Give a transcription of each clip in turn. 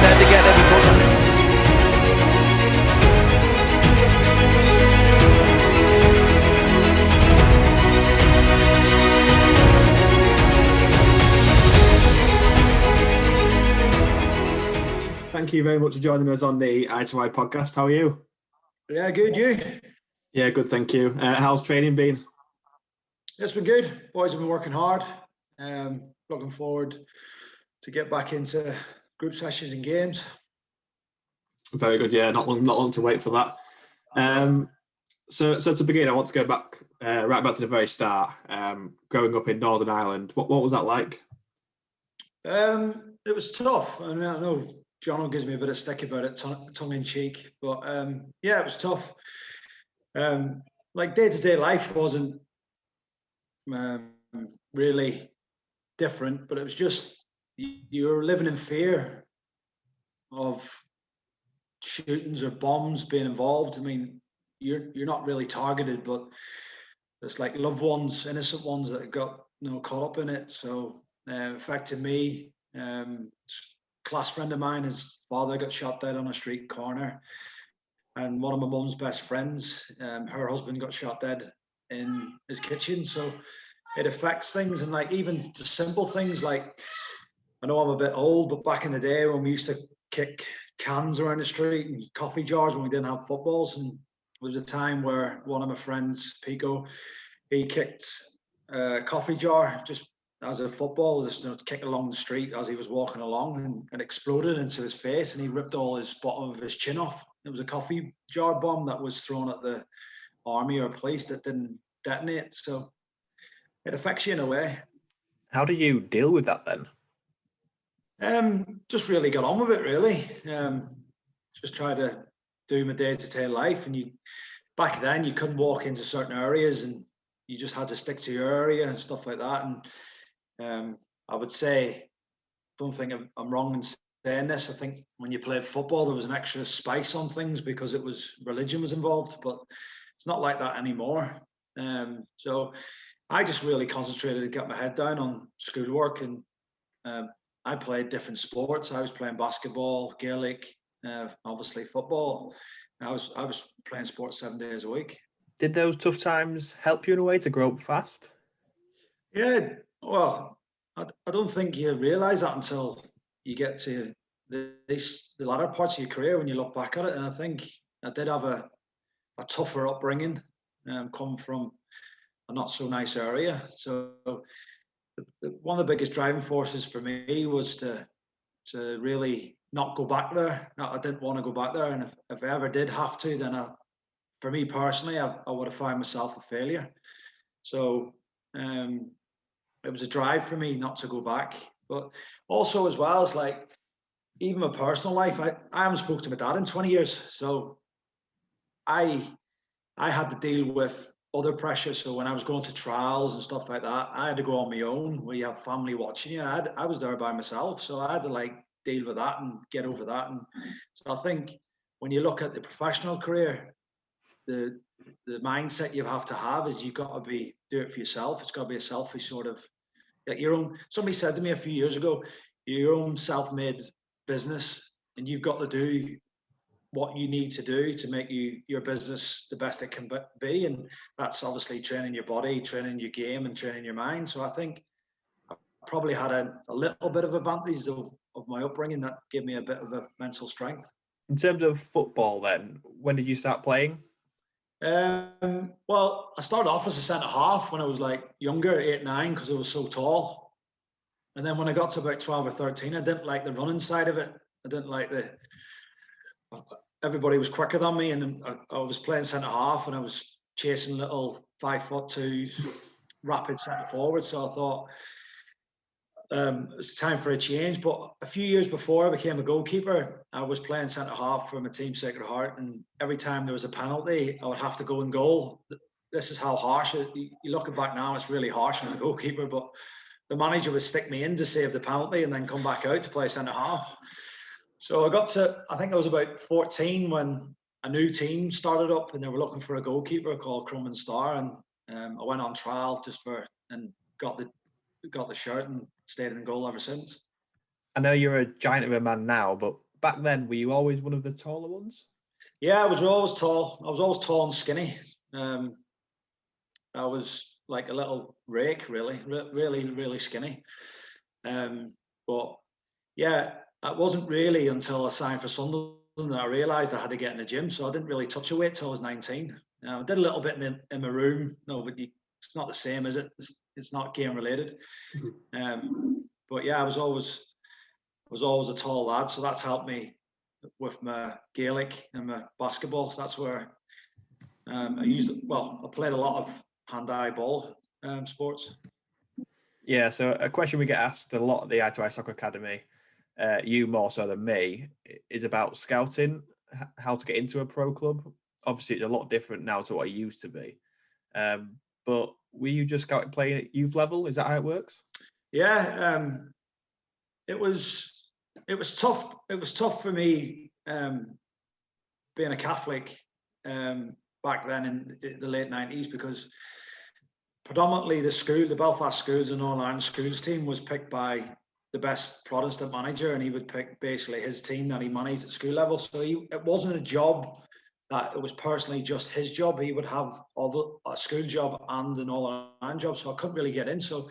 there to get there before. Thank you very much for joining us on the i2i podcast. How are you? Yeah, good. You? Yeah, good. Thank you. How's training been? It's been good. Boys have been working hard. Looking forward to get back into group sessions and games. Very good. Yeah, not long to wait for that. So to begin, I want to go back right back to the very start. Growing up in Northern Ireland, what was that like? It was tough. I know John gives me a bit of stick about it, tongue in cheek, but yeah, it was tough. Like day-to-day life wasn't really different, but it was just you're living in fear of shootings or bombs being involved. I mean, you're not really targeted, but it's like loved ones, innocent ones that got caught up in it. So affected me. Class friend of mine, his father got shot dead on a street corner, and one of my mum's best friends, her husband got shot dead in his kitchen. So it affects things, and like even the simple things, like I know I'm a bit old, but back in the day when we used to kick cans around the street and coffee jars when we didn't have footballs, and there was a time where one of my friends, Pico, he kicked a coffee jar just as a football, just kicked along the street as he was walking along, and exploded into his face, and he ripped all his bottom of his chin off. It was a coffee jar bomb that was thrown at the army or police that didn't detonate. So it affects you in a way. How do you deal with that then? Just really got on with it, really. Just try to do my day-to-day life. And back then you couldn't walk into certain areas, and you just had to stick to your area and stuff like that. And I would say, don't think I'm wrong in saying this, I think when you played football there was an extra spice on things because religion was involved, but it's not like that anymore. So I just really concentrated to get my head down on schoolwork, and I played different sports. I was playing basketball, Gaelic, obviously football. I was playing sports 7 days a week. Did those tough times help you in a way to grow up fast? Yeah, well, I don't think you realise that until you get to the latter parts of your career when you look back at it. And I think I did have a tougher upbringing, come from a not so nice area. So one of the biggest driving forces for me was to really not go back there. I didn't want to go back there, and if I ever did have to, then for me personally, I would have found myself a failure. So it was a drive for me not to go back. But also as well, it's like even my personal life, I haven't spoken to my dad in 20 years. So I had to deal with other pressures. So when I was going to trials and stuff like that, I had to go on my own, where you have family watching you. I was there by myself, so I had to deal with that and get over that. And so I think when you look at the professional career, the mindset you have to have is you've got to do it for yourself. It's got to be a selfish sort of, like your own. Somebody said to me a few years ago, your own self-made business, and you've got to do what you need to do to make your business the best it can be. And that's obviously training your body, training your game, and training your mind. So I think I probably had a little bit of advantage of my upbringing that gave me a bit of a mental strength. In terms of football then, when did you start playing? Well, I started off as a centre half when I was younger, 8, 9, because I was so tall. And then when I got to about 12 or 13, I didn't like the running side of it. I didn't like everybody was quicker than me, and I was playing centre half, and I was chasing little 5'2" rapid centre forward. So I thought it's time for a change. But a few years before I became a goalkeeper, I was playing centre half for my team, Sacred Heart, and every time there was a penalty, I would have to go in goal. This is how harsh you look back now. It's really harsh on the goalkeeper, but the manager would stick me in to save the penalty and then come back out to play centre half. So I think I was about 14 when a new team started up, and they were looking for a goalkeeper called Crumlin Star, and I went on trial and got the shirt and stayed in goal ever since. I know you're a giant of a man now, but back then, were you always one of the taller ones? Yeah, I was always tall. I was always tall and skinny. I was like a little rake, really, really skinny. But yeah, it wasn't really until I signed for Sunderland that I realised I had to get in the gym. So I didn't really touch a weight till I was 19. I did a little bit in my room. No, but it's not the same, is it? It's not game related. But yeah, I was always a tall lad. So that's helped me with my Gaelic and my basketball. So that's where I played a lot of hand-eye ball sports. Yeah, so a question we get asked a lot at the i2i Soccer Academy, you more so than me, is about scouting, how to get into a pro club. Obviously, it's a lot different now to what it used to be. But were you just scouting playing at youth level? Is that how it works? Yeah, it was tough. It was tough for me being a Catholic back then in the late 90s, because predominantly the Belfast schools and Northern Ireland schools team was picked by the best Protestant manager, and he would pick basically his team that he managed at school level. So it wasn't a job that it was personally just his job. He would have a school job and an Northern Ireland job, so I couldn't really get in. So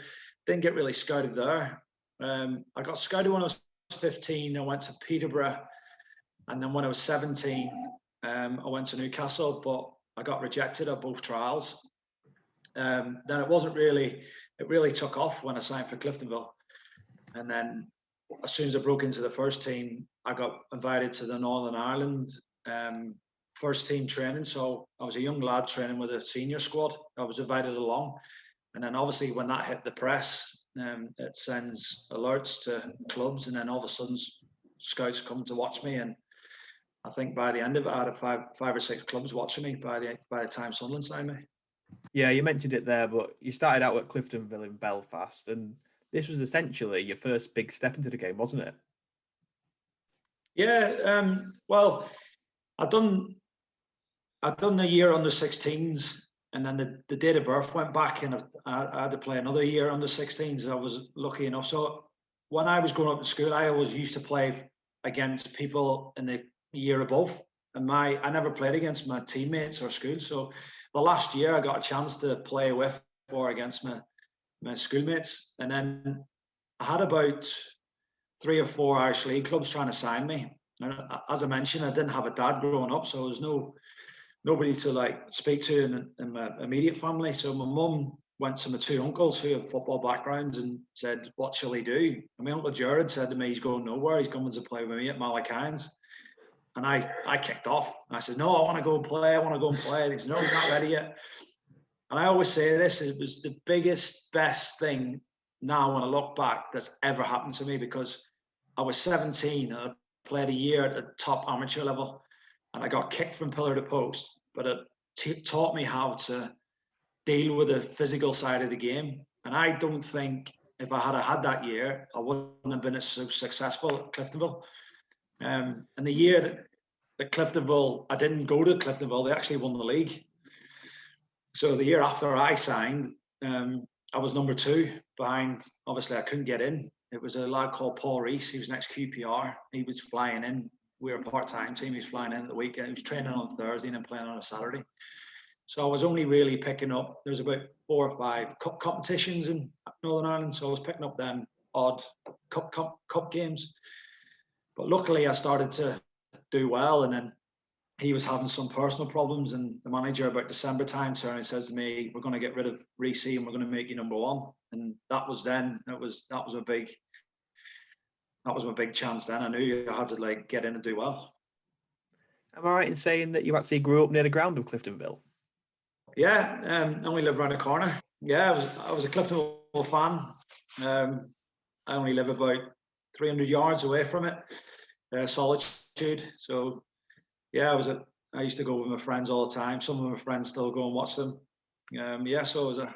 didn't get really scouted there. I got scouted when I was 15. I went to Peterborough, and then when I was 17, I went to Newcastle, but I got rejected at both trials. Then it really took off when I signed for Cliftonville. And then as soon as I broke into the first team, I got invited to the Northern Ireland first team training. So I was a young lad training with a senior squad. I was invited along. And then obviously when that hit the press, it sends alerts to clubs, and then all of a sudden scouts come to watch me. And I think by the end of it, I had five or six clubs watching me by the time Sunderland signed me. Yeah, you mentioned it there, but you started out at Cliftonville in Belfast, and this was essentially your first big step into the game, wasn't it? Yeah, well, I'd done a year under 16s, and then the date of birth went back, and I had to play another year under 16s. I was lucky enough. So when I was growing up in school, I always used to play against people in the year above, and I never played against my teammates or school. So the last year I got a chance to play with or against my schoolmates, and then I had about 3 or 4 Irish League clubs trying to sign me. And as I mentioned, I didn't have a dad growing up, so there was nobody to like speak to in my immediate family. So my mum went to my 2 uncles who have football backgrounds and said, "What shall he do?" And my uncle Jared said to me, "He's going nowhere. He's coming to play with me at Malachines." And I kicked off. I said, "No, I want to go and play. I want to go and play." And he said, "No, he's not ready yet." And I always say this: it was the best thing now when I look back that's ever happened to me, because I was 17 and I played a year at the top amateur level, and I got kicked from pillar to post, but it taught me how to deal with the physical side of the game. And I don't think if I had that year, I wouldn't have been as successful at Cliftonville. And the year that Cliftonville, I didn't go to Cliftonville, they actually won the league. So the year after I signed, I was number 2 behind, obviously I couldn't get in. It was a lad called Paul Rees. He was next QPR. He was flying in. We were a part-time team. He was flying in at the weekend. He was training on Thursday and then playing on a Saturday. So I was only really picking up, there was about 4 or 5 cup competitions in Northern Ireland. So I was picking up them odd cup games. But luckily I started to do well, and then he was having some personal problems, and the manager about December time turned and says to me, "We're going to get rid of Reece and we're going to make you number 1." And that was my big chance then. I knew I had to like get in and do well. Am I right in saying that you actually grew up near the ground of Cliftonville? Yeah, I only live around the corner. Yeah, I was a Cliftonville fan. I only live about 300 yards away from it. Solitude. So yeah, I used to go with my friends all the time. Some of my friends still go and watch them. So I was a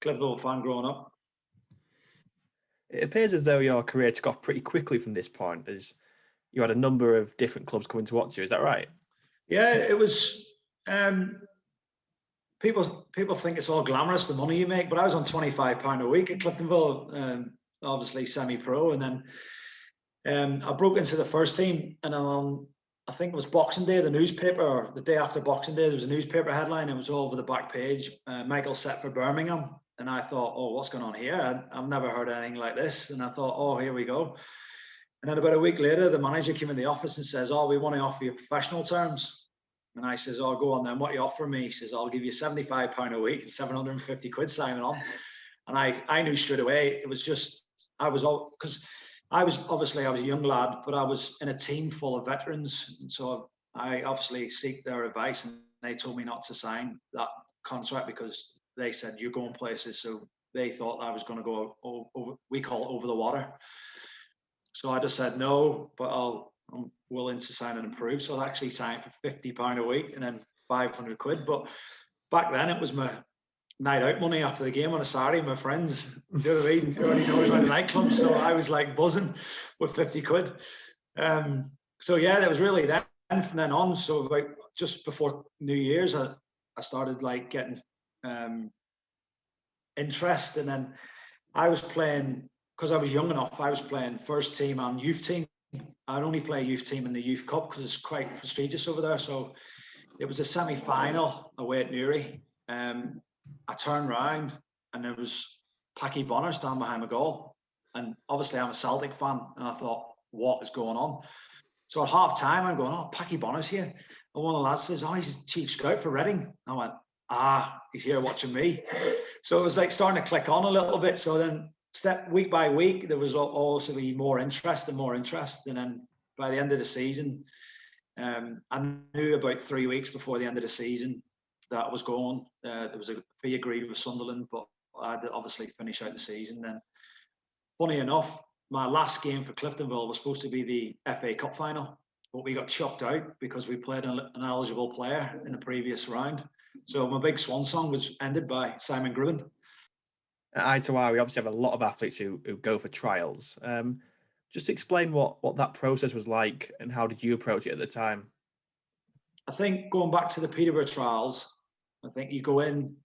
Cliftonville fan growing up. It appears as though your career took off pretty quickly from this point, as you had a number of different clubs coming to watch you. Is that right? Yeah, it was. People think it's all glamorous, the money you make, but I was on £25 a week at Cliftonville, obviously semi-pro, and then I broke into the first team, and then on, I think it was Boxing Day, the newspaper, or the day after Boxing Day, there was a newspaper headline. It was all over the back page. Michael set for Birmingham, and I thought, oh, what's going on here? I've never heard anything like this, and I thought, oh, here we go. And then about a week later, the manager came in the office and says, oh, we want to offer you professional terms. And I says, oh, go on then. What are you offering me? He says, I'll give you £75 a week and 750 quid signing on. And I knew straight away, it was just, because I was a young lad, but I was in a team full of veterans. And so I obviously seek their advice, and they told me not to sign that contract because they said, you're going places. So they thought I was going to go over, we call it over the water. So I just said no, but I'm willing to sign and improve. So I actually signed for £50 a week and then 500 quid. But back then it was my night out money after the game on a Saturday, my friends. Do you know what I mean? Everybody knows about the nightclub. So I was like buzzing with 50 quid. So yeah, that was really then from then on. So about just before New Year's, I started like getting interest. And then I was playing, because I was young enough, I was playing first team and youth team. I'd only play youth team in the Youth Cup because it's quite prestigious over there. So it was a semi-final away at Newry. I turned round and there was Packy Bonner standing behind my goal. And obviously I'm a Celtic fan, and I thought, what is going on? So at half time, I'm going, oh, Packy Bonner's here. And one of the lads says, oh, he's a chief scout for Reading. I went, he's here watching me. So it was like starting to click on a little bit. So then week by week, there was also more interest. And then by the end of the season, I knew about 3 weeks before the end of the season that I was going. There was a fee agreed with Sunderland, but I had to obviously finish out the season. Then, funny enough, my last game for Cliftonville was supposed to be the FA Cup final, but we got chucked out because we played an eligible player in the previous round. So my big swan song was ended by Simon Gribben. At i2i, we obviously have a lot of athletes who go for trials. Just explain what that process was like, and how did you approach it at the time? I think going back to the Peterborough trials, I think you go in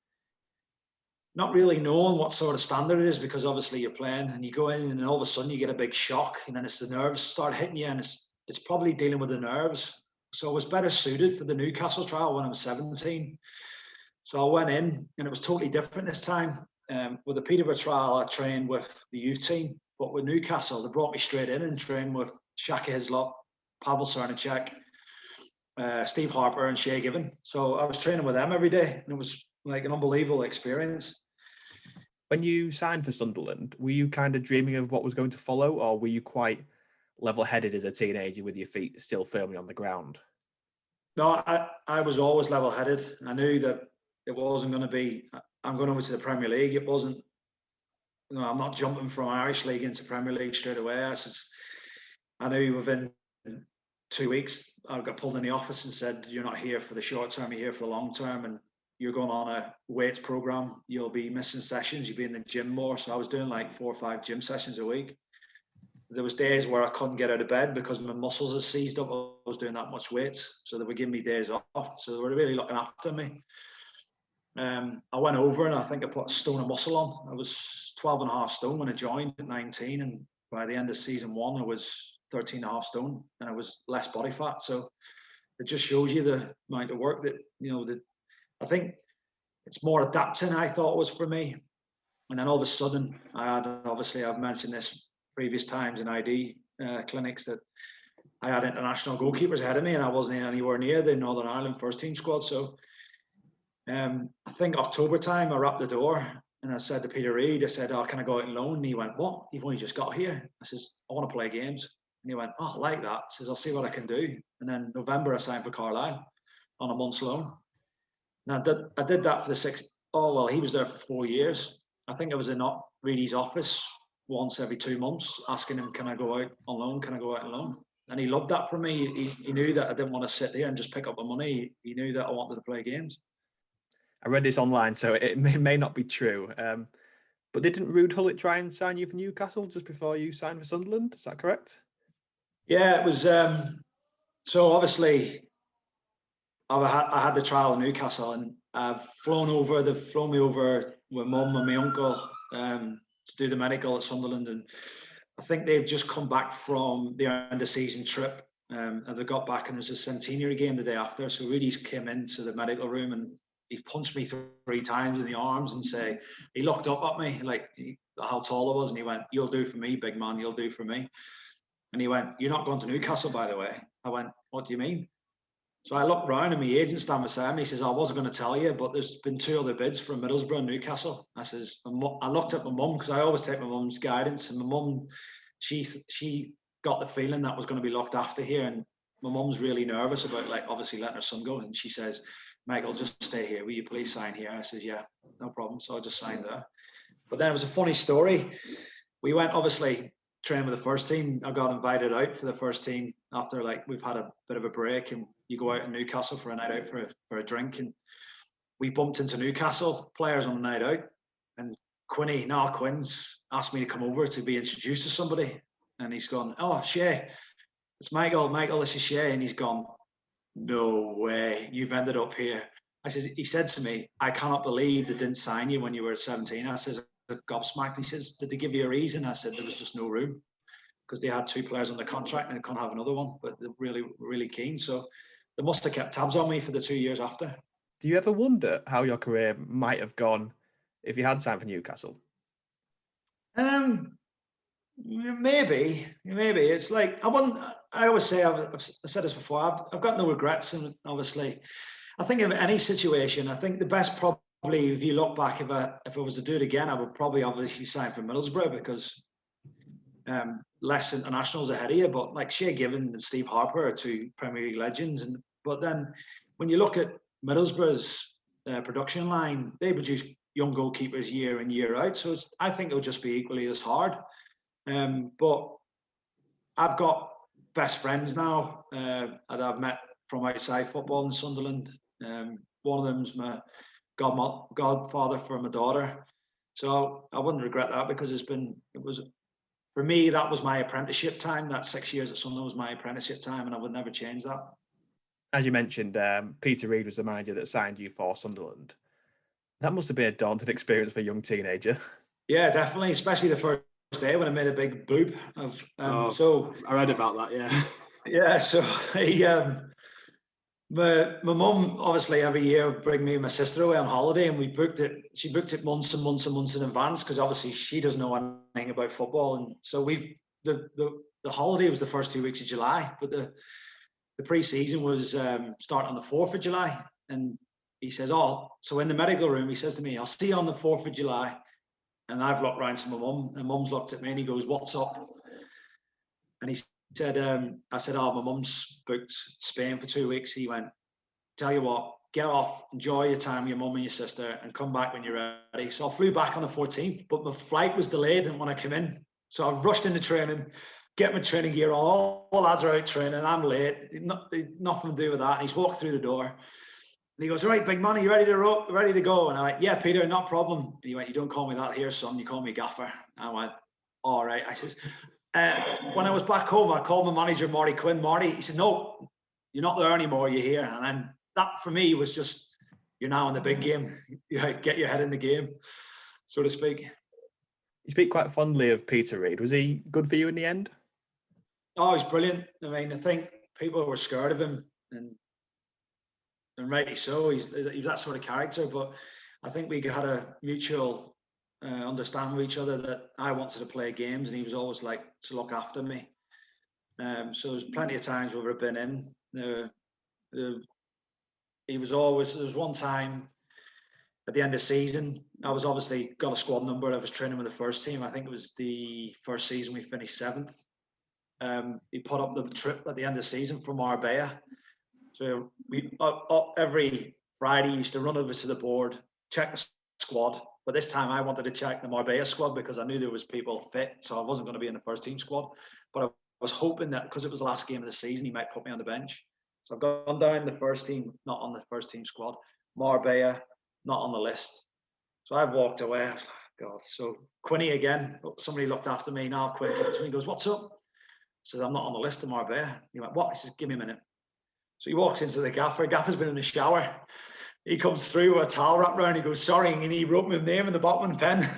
not really knowing what sort of standard it is, because obviously you're playing, and you go in and all of a sudden you get a big shock, and then it's the nerves start hitting you, and it's probably dealing with the nerves. So I was better suited for the Newcastle trial when I was 17. So I went in, and it was totally different this time. With the Peterborough trial, I trained with the youth team, but with Newcastle, they brought me straight in and trained with Shaka Hislop, Pavel Cernacek, Steve Harper and Shea Given. So I was training with them every day, and it was like an unbelievable experience. When you signed for Sunderland, were you kind of dreaming of what was going to follow, or were you quite level-headed as a teenager with your feet still firmly on the ground? No, I was always level-headed. I knew that it wasn't going to be, I'm going over to the Premier League. It wasn't, I'm not jumping from Irish League into Premier League straight away. I knew within 2 weeks, I got pulled in the office and said, you're not here for the short term, you're here for the long term, and you're going on a weights program. You'll be missing sessions, you'll be in the gym more. So I was doing like 4 or 5 gym sessions a week. There was days where I couldn't get out of bed because my muscles had seized up. I was doing that much weights. So they were giving me days off. So they were really looking after me. I went over and I think I put a stone of muscle on. I was 12.5 stone when I joined at 19. And by the end of season 1, I was 13.5 stone, and I was less body fat. So it just shows you the amount of work that, I think it's more adapting, I thought, was for me. And then all of a sudden, I've mentioned this previous times in ID clinics, that I had international goalkeepers ahead of me, and I wasn't anywhere near the Northern Ireland first team squad. So I think October time, I rapped the door and I said to Peter Reid, I said, oh, can I go out on loan? And he went, what? You've only just got here. I says, I want to play games. And he went, oh, I like that. I says, I'll see what I can do. And then November, I signed for Carlisle on a month's loan. And I did that for the 6. Oh, well, he was there for 4 years. I think I was in Reedy's office once every 2 months asking him, can I go out on loan? Can I go out on loan? And he loved that from me. He knew that I didn't want to sit there and just pick up the money. He knew that I wanted to play games. I read this online, so it may not be true. But didn't Ruud Gullit try and sign you for Newcastle just before you signed for Sunderland? Is that correct? Yeah, it was. So obviously, I had the trial in Newcastle, and they've flown me over with Mum and my uncle to do the medical at Sunderland. And I think they've just come back from their end of season trip, and they got back, and there's a centenary game the day after. So Rudy's came into the medical room and he punched me 3 times in the arms and he looked up at me like how tall I was, and he went, "You'll do for me, big man. You'll do for me." And he went, "You're not going to Newcastle, by the way." I went, "What do you mean?" So I looked round and my agent standing beside me. He says, "I wasn't going to tell you, but there's been 2 other bids from Middlesbrough and Newcastle." I says, I looked at my mum, because I always take my mum's guidance, and my mum, she got the feeling that was going to be looked after here, and my mum's really nervous about obviously letting her son go, and she says, "Michael, just stay here. Will you please sign here?" I says, "Yeah, no problem." So I just signed there. But then it was a funny story. We went obviously train with the first team. I got invited out for the first team after we've had a bit of a break, and you go out in Newcastle for a night out for a drink, and we bumped into Newcastle players on the night out, and Quinn's asked me to come over to be introduced to somebody, and he's gone, "Oh, Shay, it's Michael, this is Shay," and he's gone, "No way, you've ended up here." He said to me, "I cannot believe they didn't sign you when you were 17. I says, "Gobsmacked." He says, "Did they give you a reason?" I said, "There was just no room, because they had 2 players on the contract and they couldn't have another one, but they're really, really keen." So they must have kept tabs on me for the 2 years after. Do you ever wonder how your career might have gone if you had signed for Newcastle? Maybe. It's like I always say, I've said this before, I've got no regrets, and obviously I think of any situation, I think the best, probably if you look back, if I was to do it again, I would probably obviously sign for Middlesbrough, because less internationals ahead of you, but like Shay Given and Steve Harper are 2 Premier League legends, but then when you look at Middlesbrough's production line, they produce young goalkeepers year in, year out, so I think it'll just be equally as hard. But I've got best friends now that I've met from outside football in Sunderland. One of them's my godfather for my daughter, so I wouldn't regret that, because for me, that was my apprenticeship time. That 6 years at Sunderland was my apprenticeship time, and I would never change that. As you mentioned, Peter Reid was the manager that signed you for Sunderland. That must have been a daunting experience for a young teenager. Yeah, definitely, especially the first day when I made a big boob. So I read about that. Yeah. Yeah. So my mum obviously every year would bring me and my sister away on holiday, and she booked it months and months and months in advance, because obviously she doesn't know anything about football. And so the holiday was the first 2 weeks of July, but the pre-season was starting on the 4th of July. And he says, so in the medical room, he says to me, "I'll see you on the 4th of July. And I've looked round to my mum, and mum's looked at me, and he goes, "What's up?" And he said, I said, "My mum's booked Spain for 2 weeks." He went, "Tell you what, get off, enjoy your time with your mum and your sister, and come back when you're ready." So I flew back on the 14th, but my flight was delayed when I came in. So I rushed into training, get my training gear on. All the lads are out training. I'm late. Nothing to do with that. And he's walked through the door. And he goes, "Right, big man, are you ready to go?" And I went, "Yeah, Peter, not problem." And he went, "You don't call me that here, son. You call me Gaffer." And I went, "All right." I says, when I was back home, I called my manager, Marty Quinn. Marty, he said, "No, you're not there anymore. You're here." And then that for me was just, you're now in the big game. You get your head in the game, so to speak. You speak quite fondly of Peter Reid. Was he good for you in the end? Oh, he's brilliant. I mean, I think people were scared of him, and rightly so. He's that sort of character, but I think we had a mutual understanding with each other that I wanted to play games, and he was always like to look after me. So there's plenty of times where we've been in. He was always. There was one time at the end of the season, I was obviously got a squad number. I was training with the first team. I think it was the first season we finished 7th. He put up the trip at the end of the season from Marbella. So we every Friday used to run over to the board, check the squad. But this time I wanted to check the Marbella squad, because I knew there was people fit, so I wasn't going to be in the first team squad. But I was hoping that because it was the last game of the season, he might put me on the bench. So I've gone down the first team, not on the first team squad. Marbella, not on the list. So I've walked away. I was like, God. So Quinny again, somebody looked after me. Now Quinn comes to me and goes, "What's up?" I says, "I'm not on the list of Marbella." He went, "What?" He says, "Give me a minute." So he walks into the gaffer. Gaffer's been in the shower. He comes through with a towel wrapped around. He goes, "Sorry," and he wrote my name in the bottom of the pen.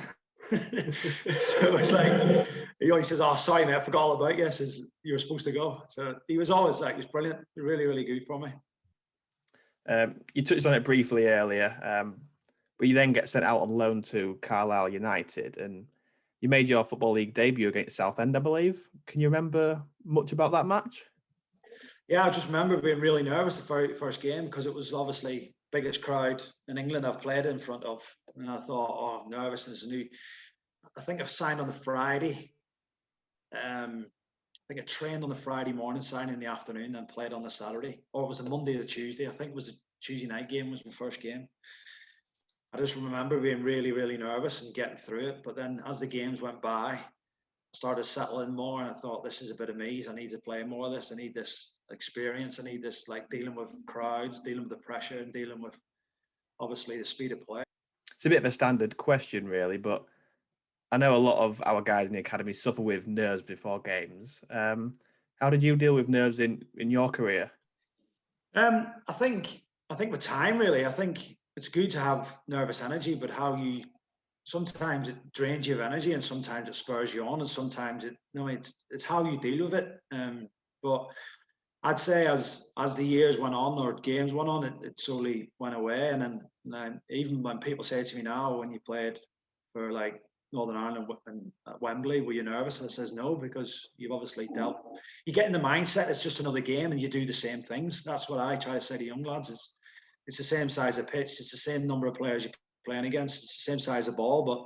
So it's like, he always says, "Oh, sorry, mate, I forgot all about you." Says, "You were supposed to go." So he was always like, he was brilliant, really, really good for me. You touched on it briefly earlier, but you then get sent out on loan to Carlisle United, and you made your Football League debut against Southend, I believe. Can you remember much about that match? Yeah, I just remember being really nervous the very first game, because it was obviously biggest crowd in England I've played in front of, and I thought, oh, I'm nervous. There's a new. I think I've signed on the Friday. I think I trained on the Friday morning, signed in the afternoon, and played on the Saturday, or it was a Monday or the Tuesday. I think it was the Tuesday night game was my first game. I just remember being really, really nervous and getting through it. But then as the games went by, I started settling more, and I thought, this is a bit of me. I need to play more of this. I need this experience. I need this, like, dealing with crowds, dealing with the pressure, and dealing with, obviously, the speed of play. It's a bit of a standard question, really, but I know a lot of our guys in the academy suffer with nerves before games. How did you deal with nerves in your career? I think with time, really. I think it's good to have nervous energy, but sometimes it drains you of energy, and sometimes it spurs you on, and sometimes it's how you deal with it. But I'd say as the years went on, or games went on, it slowly went away. And then even when people say to me now, when you played for like Northern Ireland and at Wembley, were you nervous? I says no, because you've obviously you get in the mindset it's just another game and you do the same things. That's what I try to say to young lads. It's the same size of pitch, it's the same number of players you're playing against, it's the same size of ball, but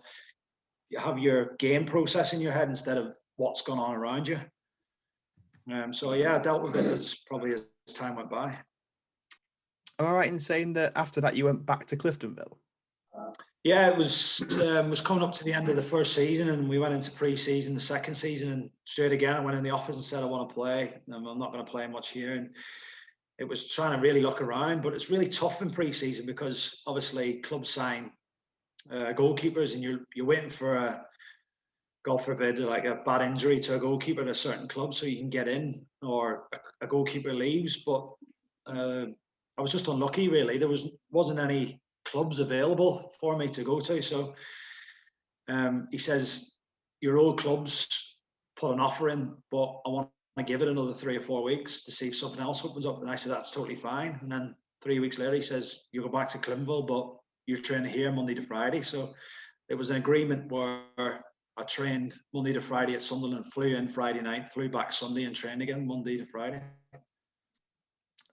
you have your game process in your head instead of what's going on around you. So yeah, I dealt with it as time went by. Am I right in saying that after that you went back to Cliftonville? Yeah, it was coming up to the end of the first season, and we went into pre-season, the second season, and straight again I went in the office and said I want to play. I'm not going to play much here, and it was trying to really look around. But it's really tough in pre-season because obviously clubs sign goalkeepers, and you're waiting for a, God forbid, like a bad injury to a goalkeeper at a certain club so you can get in, or a goalkeeper leaves. But I was just unlucky, really. There wasn't any clubs available for me to go to. So he says, your old clubs put an offer in, but I want to give it another 3 or 4 weeks to see if something else opens up. And I said, that's totally fine. And then 3 weeks later, he says, you go back to Cliftonville, but you're training here Monday to Friday. So it was an agreement where I trained Monday to Friday at Sunderland, flew in Friday night, flew back Sunday, and trained again Monday to Friday.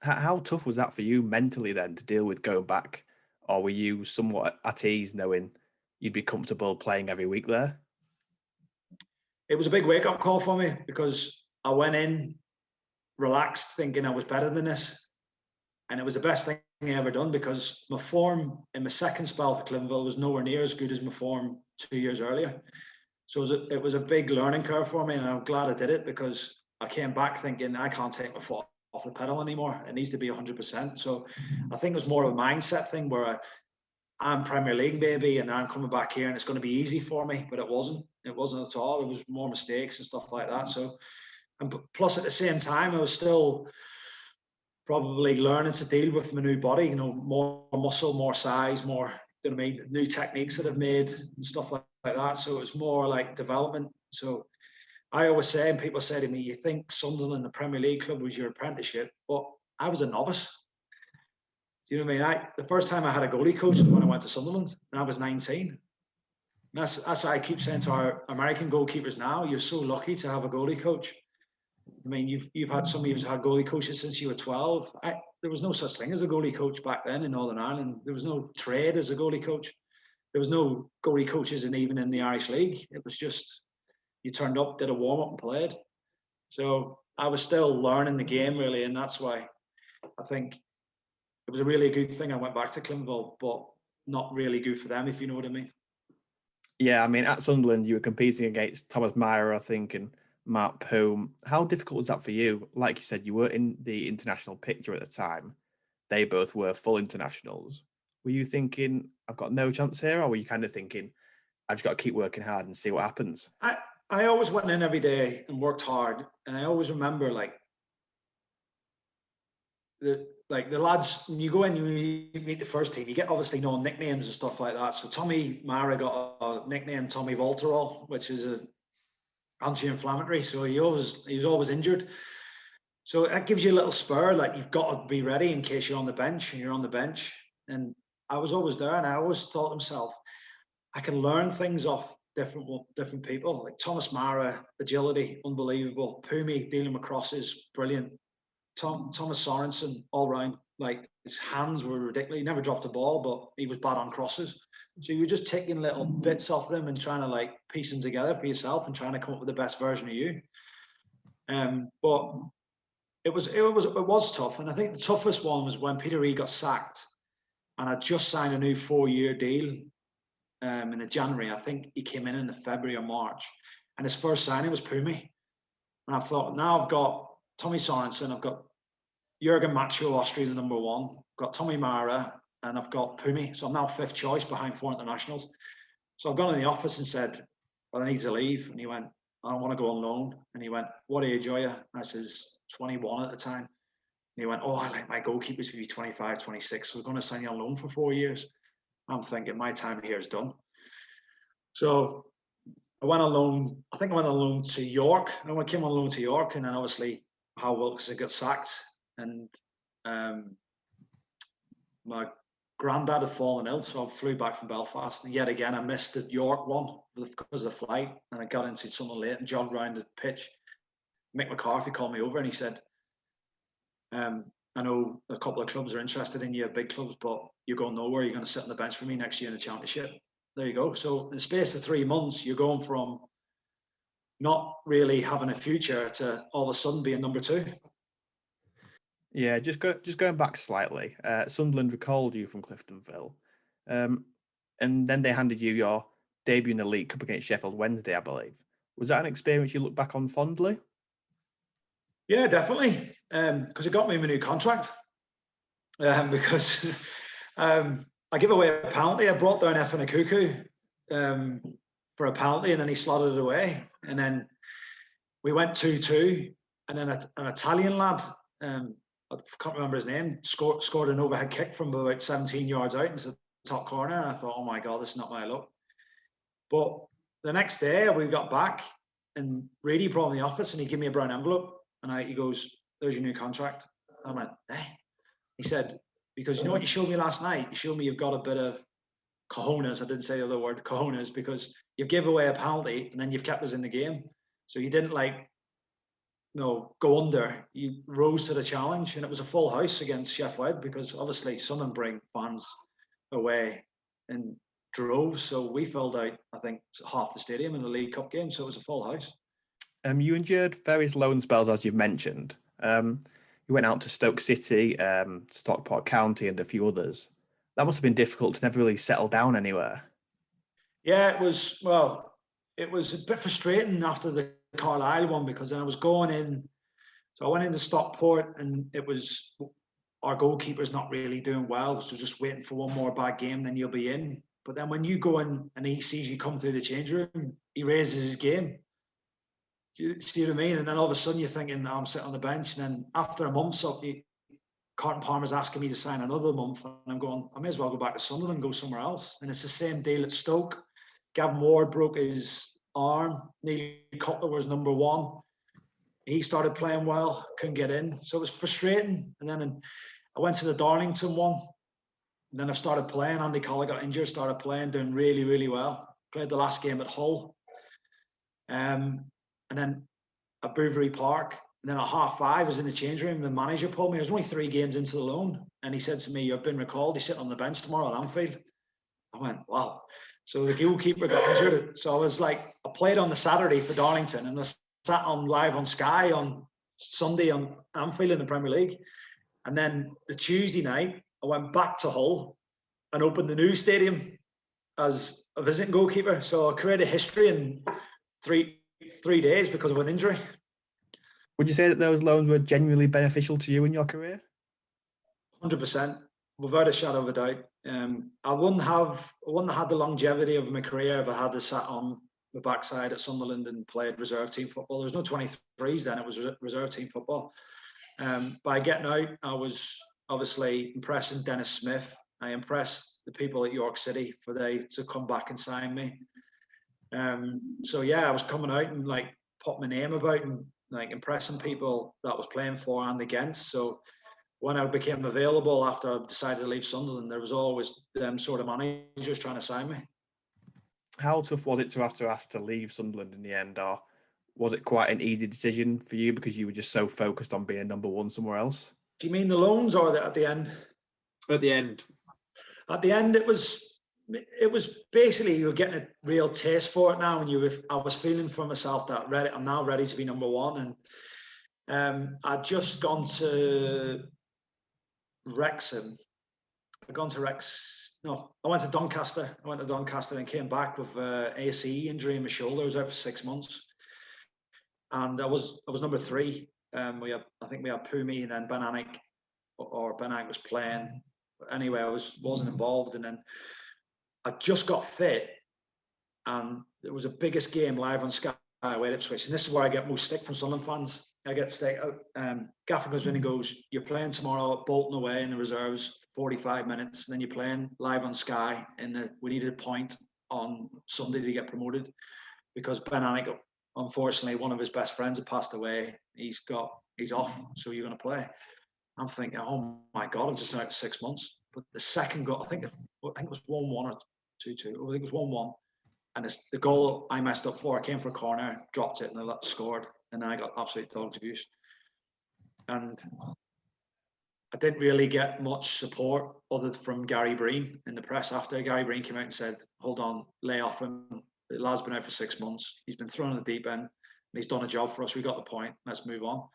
How tough was that for you mentally then to deal with going back? Or were you somewhat at ease knowing you'd be comfortable playing every week there? It was a big wake-up call for me, because I went in relaxed thinking I was better than this. And it was the best thing I ever done, because my form in my second spell for Cliftonville was nowhere near as good as my form 2 years earlier. So it was a big learning curve for me, and I'm glad I did it, because I came back thinking I can't take my foot off the pedal anymore. It needs to be 100%. So I think it was more of a mindset thing, where I'm Premier League baby, and I'm coming back here and it's going to be easy for me, but it wasn't. It wasn't at all. There was more mistakes and stuff like that. So, and plus at the same time, I was still probably learning to deal with my new body. More muscle, more size, more. You know what I mean? New techniques that I've made and stuff like that. So it was more like development. So I always say, and people say to me, you think Sunderland, the Premier League club, was your apprenticeship, but I was a novice. Do you know what I mean? The first time I had a goalie coach was when I went to Sunderland, and I was 19. And that's why I keep saying to our American goalkeepers now, you're so lucky to have a goalie coach. I mean, you've had, some of you've had goalie coaches since you were 12. There was no such thing as a goalie coach back then in Northern Ireland. There was no trade as a goalie coach. There was no goalie coaches even in the Irish League. It was just, you turned up, did a warm-up and played. So I was still learning the game, really, and that's why I think it was a really good thing I went back to Cliftonville, but not really good for them, if you know what I mean. Yeah, I mean, at Sunderland, you were competing against Thomas Meyer, I think, and Mark Poom. How difficult was that for you? Like you said, you were in the international picture at the time. They both were full internationals. Were you thinking, I've got no chance here? Or were you kind of thinking, I've just got to keep working hard and see what happens? I always went in every day and worked hard. And I always remember, like, like the lads, when you go in, you meet the first team, you get obviously known nicknames and stuff like that. So Tommy Mara got a nickname, Tommy Voltarol, which is a anti-inflammatory. So he was always injured. So that gives you a little spur, like you've got to be ready in case you're on the bench and you're on the bench. And I was always there, and I always thought to myself, I can learn things off different people. Like Thomas Mara, agility, unbelievable. Pumi, dealing with crosses, brilliant. Thomas Sorensen, all round, like his hands were ridiculous. He never dropped a ball, but he was bad on crosses. So you were just taking little bits off them and trying to like piece them together for yourself and trying to come up with the best version of you. But it was tough, and I think the toughest one was when Peter Reid got sacked, and I just signed a new 4-year deal in the January. I think he came in the February or March, and his first signing was Pumi. And I thought, now I've got Tommy Sorensen, I've got Jurgen Macho, Austria's number 1, I've got Tommy Mara, and I've got Pumi. So I'm now 5th choice behind 4 internationals. So I've gone in the office and said, well, I need to leave. And he went, I don't want to go on loan. And he went, what age are you? I says, 21 at the time. And he went, oh, I like my goalkeepers to be 25, 26. So we're going to sign you on loan for 4 years. I'm thinking my time here is done. So I went on loan. I think I went on loan to York. And I came on loan to York, and then obviously Hal Wilkes got sacked, and my granddad had fallen ill, so I flew back from Belfast. And yet again, I missed the York one because of the flight, and I got into something late and jogged around the pitch. Mick McCarthy called me over and he said, I know a couple of clubs are interested in you, big clubs, but you're going nowhere. You're going to sit on the bench for me next year in the championship. There you go. So in the space of 3 months, you're going from not really having a future to all of a sudden being number 2. Yeah, just going back slightly. Sunderland recalled you from Cliftonville, and then they handed you your debut in the League Cup against Sheffield Wednesday, I believe. Was that an experience you look back on fondly? Yeah, definitely. Because it got me my new contract. Because I give away a penalty. I brought down Efan Akuku for a penalty, and then he slotted it away. And then we went 2-2, and then an Italian lad, I can't remember his name, scored an overhead kick from about 17 yards out into the top corner. And I thought, oh my God, this is not my luck. But the next day we got back, and Brady brought in the office, and he gave me a brown envelope, and he goes, there's your new contract. I went, eh? He said, because you know what you showed me last night? You showed me you've got a bit of cojones. I didn't say the other word, cojones, because you gave away a penalty and then you've kept us in the game. So you didn't go under. You rose to the challenge, and it was a full house against Sheff Wed, because obviously Sunderland bring fans away in droves. So we filled out, I think, half the stadium in the League Cup game. So it was a full house. You endured various loan spells, as you've mentioned. You went out to Stoke City, Stockport County, and a few others. That must have been difficult to never really settle down anywhere. Yeah, it was. Well, it was a bit frustrating after the Carlisle one, because then I was going in. So I went into Stockport, and it was our goalkeeper's not really doing well, so just waiting for one more bad game, then you'll be in. But then when you go in and he sees you come through the change room, he raises his game. Do you see what I mean? And then all of a sudden you're thinking, I'm sitting on the bench. And then after a month, Carlton Palmer's asking me to sign another month. And I'm going, I may as well go back to Sunderland and go somewhere else. And it's the same deal at Stoke. Gavin Ward broke his arm. Neil Cutler was number 1. He started playing well, couldn't get in. So it was frustrating. And then I went to the Darlington one. And then I started playing. Andy Collar got injured, started playing, doing really, really well. Played the last game at Hull. And then at Bouverie Park, and then at 5:30, I was in the change room. The manager pulled me. I was only 3 games into the loan, and he said to me, "You've been recalled. You're sitting on the bench tomorrow at Anfield." I went, "Wow." So the goalkeeper got injured. So I was like, I played on the Saturday for Darlington, and I sat on live on Sky on Sunday on Anfield in the Premier League. And then the Tuesday night, I went back to Hull and opened the new stadium as a visiting goalkeeper. So I created history in three days because of an injury. Would you say that those loans were genuinely beneficial to you in your career? 100%, without a shadow of a doubt. I wouldn't have had the longevity of my career if I had sat on the backside at Sunderland and played reserve team football. There was no 23s then; it was reserve team football. By getting out, I was obviously impressing Dennis Smith. I impressed the people at York City for they to come back and sign me. So yeah, I was coming out and like putting my name about and like impressing people that I was playing for and against. So when I became available after I decided to leave Sunderland, there was always them sort of managers trying to sign me. How tough was it to have to ask to leave Sunderland in the end, or was it quite an easy decision for you because you were just so focused on being number one somewhere else? Do you mean the loans or at the end? At the end. At the end, it was basically you were getting a real taste for it now, and I was feeling for myself that I'm now ready to be number one, and I'd just gone to Wrexham. I went to Doncaster. I went to Doncaster and came back with ACE injury in my shoulder. I was out for 6 months, and I was number three. I think we had Pumi and then Ben Anik was playing. Anyway, I wasn't involved, and then I just got fit, and it was the biggest game live on Sky away at Ipswich, and this is where I get most stick from Sunderland fans. I get stick. Gaffer goes in and goes, "You're playing tomorrow at Bolton away in the reserves, 45 minutes, and then you're playing live on Sky. And we needed a point on Sunday to get promoted because Ben Anik, unfortunately, one of his best friends had passed away. He's off, so you're going to play." I'm thinking, oh my God, I've just been out for 6 months. But the second goal, I think it was 1-1 or 2-2. I think it was 1-1. And the goal I messed up for, I came for a corner, dropped it, and I scored. And then I got absolute dog's abuse. And I didn't really get much support other from Gary Breen in the press after. Gary Breen came out and said, "Hold on, lay off him. The lad's been out for 6 months. He's been thrown in the deep end, and he's done a job for us. We got the point. Let's move on."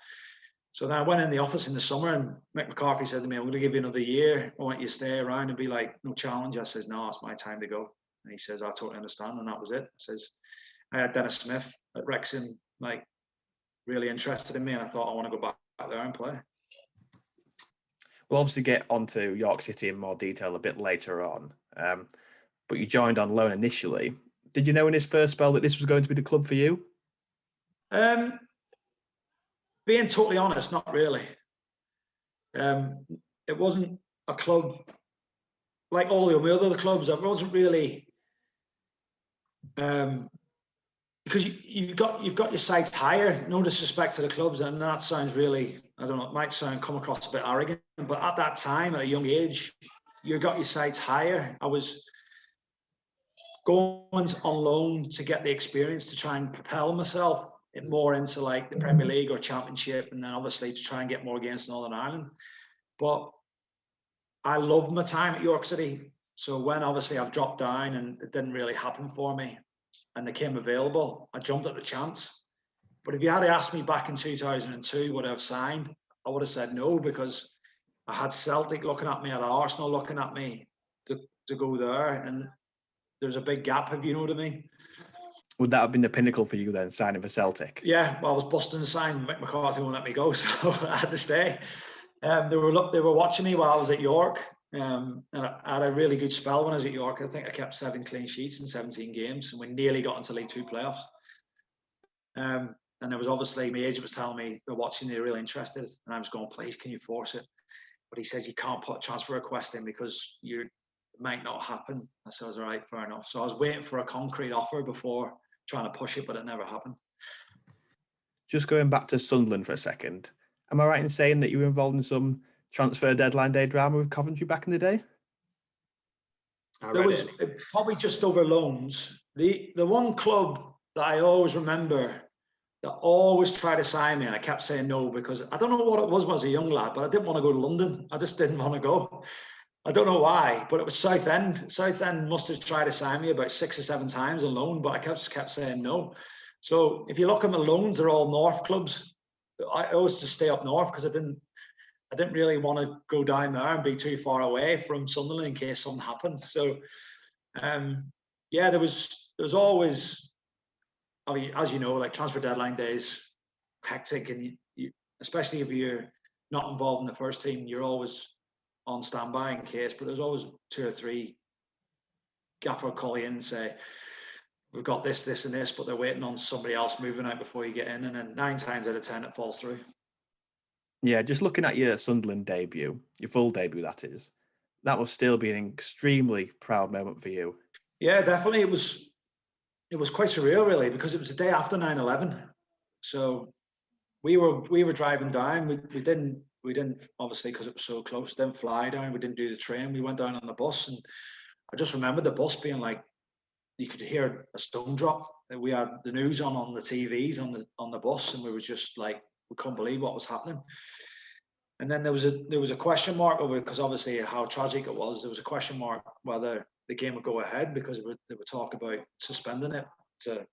So then I went in the office in the summer, and Mick McCarthy said to me, "I'm going to give you another year. I want you to stay around and be like, no challenge." I says, "No, it's my time to go." And he says, "I totally understand." And that was it. I says, I had Dennis Smith at Wrexham, like really interested in me, and I thought I want to go back there and play. We'll obviously get onto York City in more detail a bit later on, but you joined on loan initially. Did you know in his first spell that this was going to be the club for you? Being totally honest, not really. It wasn't a club like all the other clubs. I wasn't really, because you've got your sights higher. No disrespect to the clubs, and that sounds really, I don't know, it might come across a bit arrogant, but at that time, at a young age, you got your sights higher. I was going on loan to get the experience to try and propel myself more into like the Premier League or Championship, and then obviously to try and get more games in Northern Ireland. But I loved my time at York City. So when obviously I've dropped down and it didn't really happen for me and they came available, I jumped at the chance. But if you had asked me back in 2002 would I have signed, I would have said no, because I had Celtic looking at me, I had Arsenal looking at me to go there, and there's a big gap, if you know what I mean. Would that have been the pinnacle for you then, signing for Celtic? Yeah, well, I was busting the sign. Mick McCarthy won't let me go, so I had to stay. They were watching me while I was at York, and I had a really good spell when I was at York. I think I kept 7 clean sheets in 17 games, and we nearly got into League Two playoffs. And there was obviously my agent was telling me they're watching, they're really interested, and I was going, "Please, can you force it?" But he said you can't put a transfer request in because it might not happen. I said, "All right, fair enough." So I was waiting for a concrete offer before trying to push it, but it never happened. Just going back to Sunderland for a second, am I right in saying that you were involved in some transfer deadline day drama with Coventry back in the day? There was probably just over loans. The one club that I always remember that always tried to sign me, and I kept saying no because I don't know what it was when I was a young lad, but I didn't want to go to London. I just didn't want to go. I don't know why, but it was Southend. Southend must have tried to sign me about 6 or 7 times on loan, but I just kept saying no. So if you look at my loans, they're all North clubs. I always just stay up North because I didn't really want to go down there and be too far away from Sunderland in case something happened. So, yeah, there was always, I mean, as you know, like transfer deadline days, hectic, and you, especially if you're not involved in the first team, you're always on standby in case. But there's always 2 or 3 gaffer call you in and say, "We've got this, this, and this," but they're waiting on somebody else moving out before you get in, and then 9 times out of 10 it falls through. Yeah, just looking at your Sunderland debut, your full debut, that is, that must still be an extremely proud moment for you. Yeah, definitely. It was quite surreal, really, because it was the day after 9/11. So we were driving down. We didn't obviously, because it was so close, didn't fly down. We didn't do the train. We went down on the bus, and I just remember the bus being like, you could hear a stone drop. We had the news on the TVs on the bus, and we were just like, we couldn't believe what was happening. And then there was a question mark over, because obviously how tragic it was. There was a question mark whether the game would go ahead, because they were talking about suspending it to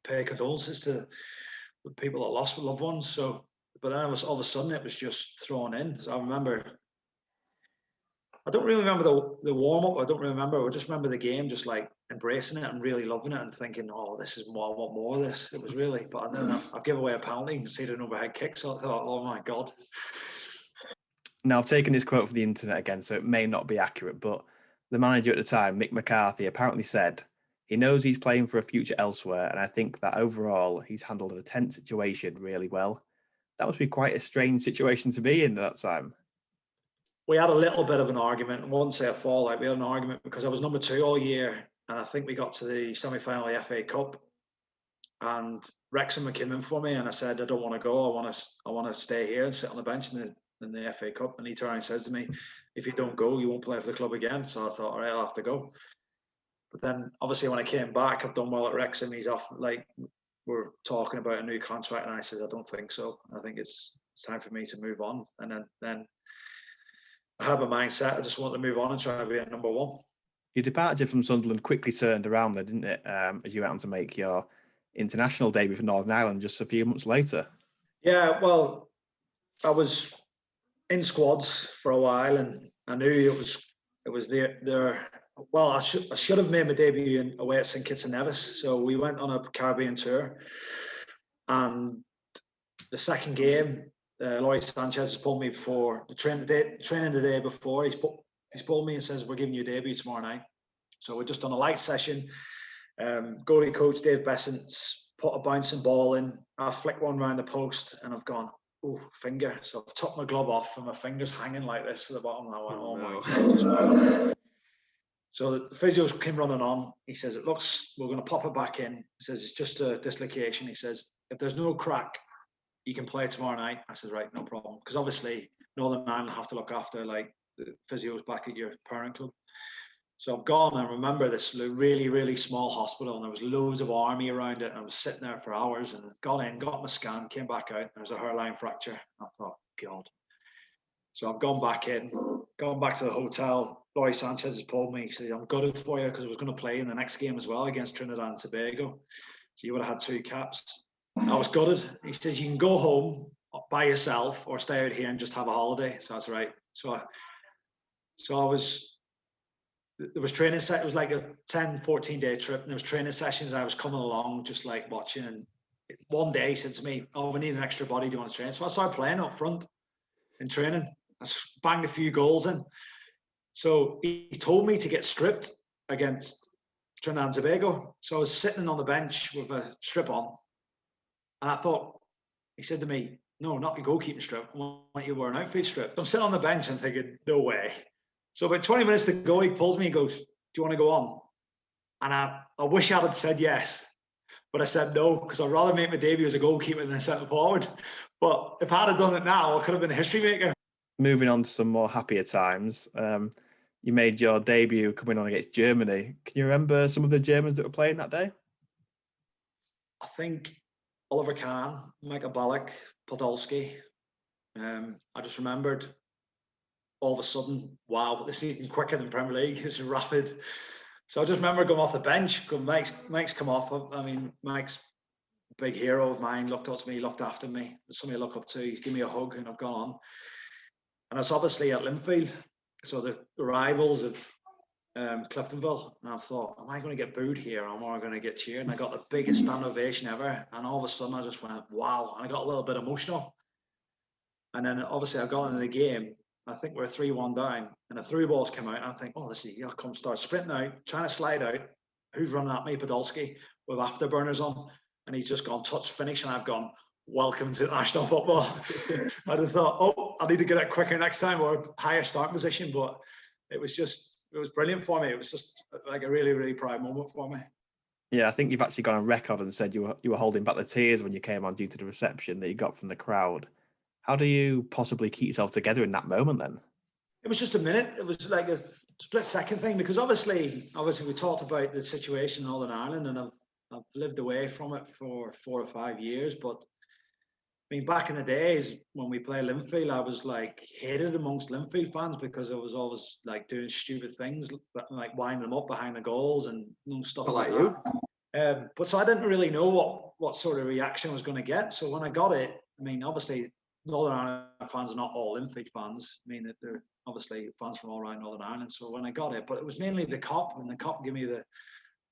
pay condolences to the people that lost loved ones. So, but then all of a sudden it was just thrown in. So I don't really remember the warm up. I don't really remember. I just remember the game, just like embracing it and really loving it and thinking, "Oh, this is more. I want more of this." It was really, but then I give away a penalty and see an overhead kick. So I thought, "Oh my god." Now, I've taken this quote from the internet again, so it may not be accurate, but the manager at the time, Mick McCarthy, apparently said he knows he's playing for a future elsewhere, and I think that overall he's handled a tense situation really well. That must be quite a strange situation to be in at that time. We had a little bit of an argument. I wouldn't say a fallout. We had an argument because I was number 2 all year, and I think we got to the semi-final of the FA Cup, and Wrexham came in for me, and I said I don't want to go. I want to stay here and sit on the bench in the FA Cup. And he turned and says to me, "If you don't go, you won't play for the club again." So I thought, all right, I'll have to go. But then, obviously, when I came back, I've done well at Wrexham. He's off. Like, we're talking about a new contract, and I said I don't think so. I think it's time for me to move on. And then I have a mindset. I just want to move on and try to be at number 1. Your departure from Sunderland quickly turned around there, didn't it? As you went on to make your international debut for Northern Ireland just a few months later. Yeah, well, I was in squads for a while, and I knew it was there. Well, I should have made my debut away at St Kitts and Nevis. So we went on a Caribbean tour, and the second game, Laurie Sanchez has pulled me before the training the day before. He's pulled me and says, "We're giving you a debut tomorrow night." So we're just on a light session. Goalie coach Dave Bessant's put a bouncing ball in. I flick one round the post, and I've gone, "Oh, finger." So I've took my glove off, and my finger's hanging like this to the bottom. And I went, "Oh my God." So the physios came running on. He says, "It looks, we're going to pop it back in." He says, "It's just a dislocation." He says, "If there's no crack, you can play tomorrow night." I said, "Right, no problem." Because obviously Northern Ireland have to look after like the physios back at your parent club. So I've gone, and I remember this really, really small hospital, and there was loads of army around it, and I was sitting there for hours, and got in, got my scan, came back out, and there was a hairline fracture. I thought, God. So I've gone back in, gone back to the hotel. Laurie Sanchez has pulled me. He said, "I'm gutted for you," because I was going to play in the next game as well against Trinidad and Tobago. So you would have had 2 caps. I was gutted. He says, "You can go home by yourself or stay out here and just have a holiday." So that's right. So I was, there was training set. It was like a 10, 14-day trip, and there was training sessions. I was coming along just like watching. And one day he said to me, "Oh, we need an extra body. Do you want to train?" So I started playing up front in training. I banged a few goals in. So he told me to get stripped against Trinidad and Tobago. So I was sitting on the bench with a strip on. And I thought, he said to me, "No, not your goalkeeping strip. I want you to wear an outfield strip." So I'm sitting on the bench and thinking, no way. So about 20 minutes to go, he pulls me and goes, "Do you want to go on?" And I wish I had said yes. But I said no, because I'd rather make my debut as a goalkeeper than a centre forward. But if I'd have done it now, I could have been a history maker. Moving on to some more happier times, you made your debut coming on against Germany. Can you remember some of the Germans that were playing that day? I think Oliver Kahn, Michael Ballack, Podolski. I just remembered all of a sudden, wow, this is even quicker than Premier League. It's rapid. So I just remember going off the bench, Mike's come off. I mean, Mike's a big hero of mine, looked up to me, looked after me. Somebody I look up to, he's given me a hug, and I've gone on. And it's obviously at Linfield. So the rivals of Cliftonville. And I thought, am I going to get booed here, or am I going to get cheered? And I got the biggest stand ovation ever. And all of a sudden I just went, wow. And I got a little bit emotional. And then obviously I got into the game. I think we're 3-1 down, and the through balls come out, and I think, oh, this is, he'll come start sprinting out, trying to slide out. Who's running at me? Podolski with afterburners on, and he's just gone touch finish, and I've gone, welcome to national football. I'd have thought, oh, I need to get it quicker next time, or higher start position. But it was brilliant for me. It was just like a really, really proud moment for me. Yeah, I think you've actually gone on record and said you were holding back the tears when you came on due to the reception that you got from the crowd. How do you possibly keep yourself together in that moment then? It was just a minute. It was like a split-second thing, because obviously we talked about the situation in Northern Ireland, and I've lived away from it for 4 or 5 years. But I mean, back in the days when we played Linfield, I was like hated amongst Linfield fans because I was always like doing stupid things, like winding them up behind the goals and stuff Not like like you. that. But so I didn't really know what sort of reaction I was going to get. So when I got it, I mean, obviously Northern Ireland fans are not all Linfield fans. I mean, they're obviously fans from all around Northern Ireland. So when I got it, but it was mainly the cop, and the cop gave me the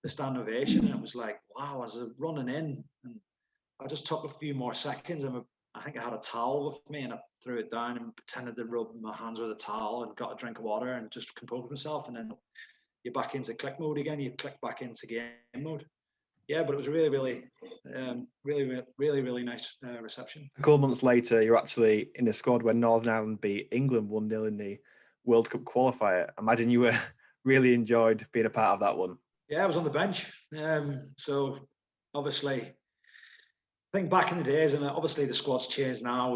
stand ovation, and it was like, wow, as I was running in, and I just took a few more seconds, and I think I had a towel with me, and I threw it down and pretended to rub my hands with a towel and got a drink of water and just composed myself, and then you're back into click mode again. You click back into game mode. Yeah, but it was a really nice reception. A couple months later, you're actually in the squad when Northern Ireland beat England 1-0 in the World Cup qualifier. Imagine you were really enjoyed being a part of that one. Yeah, I was on the bench. So obviously, I think back in the days, and obviously the squad's changed now.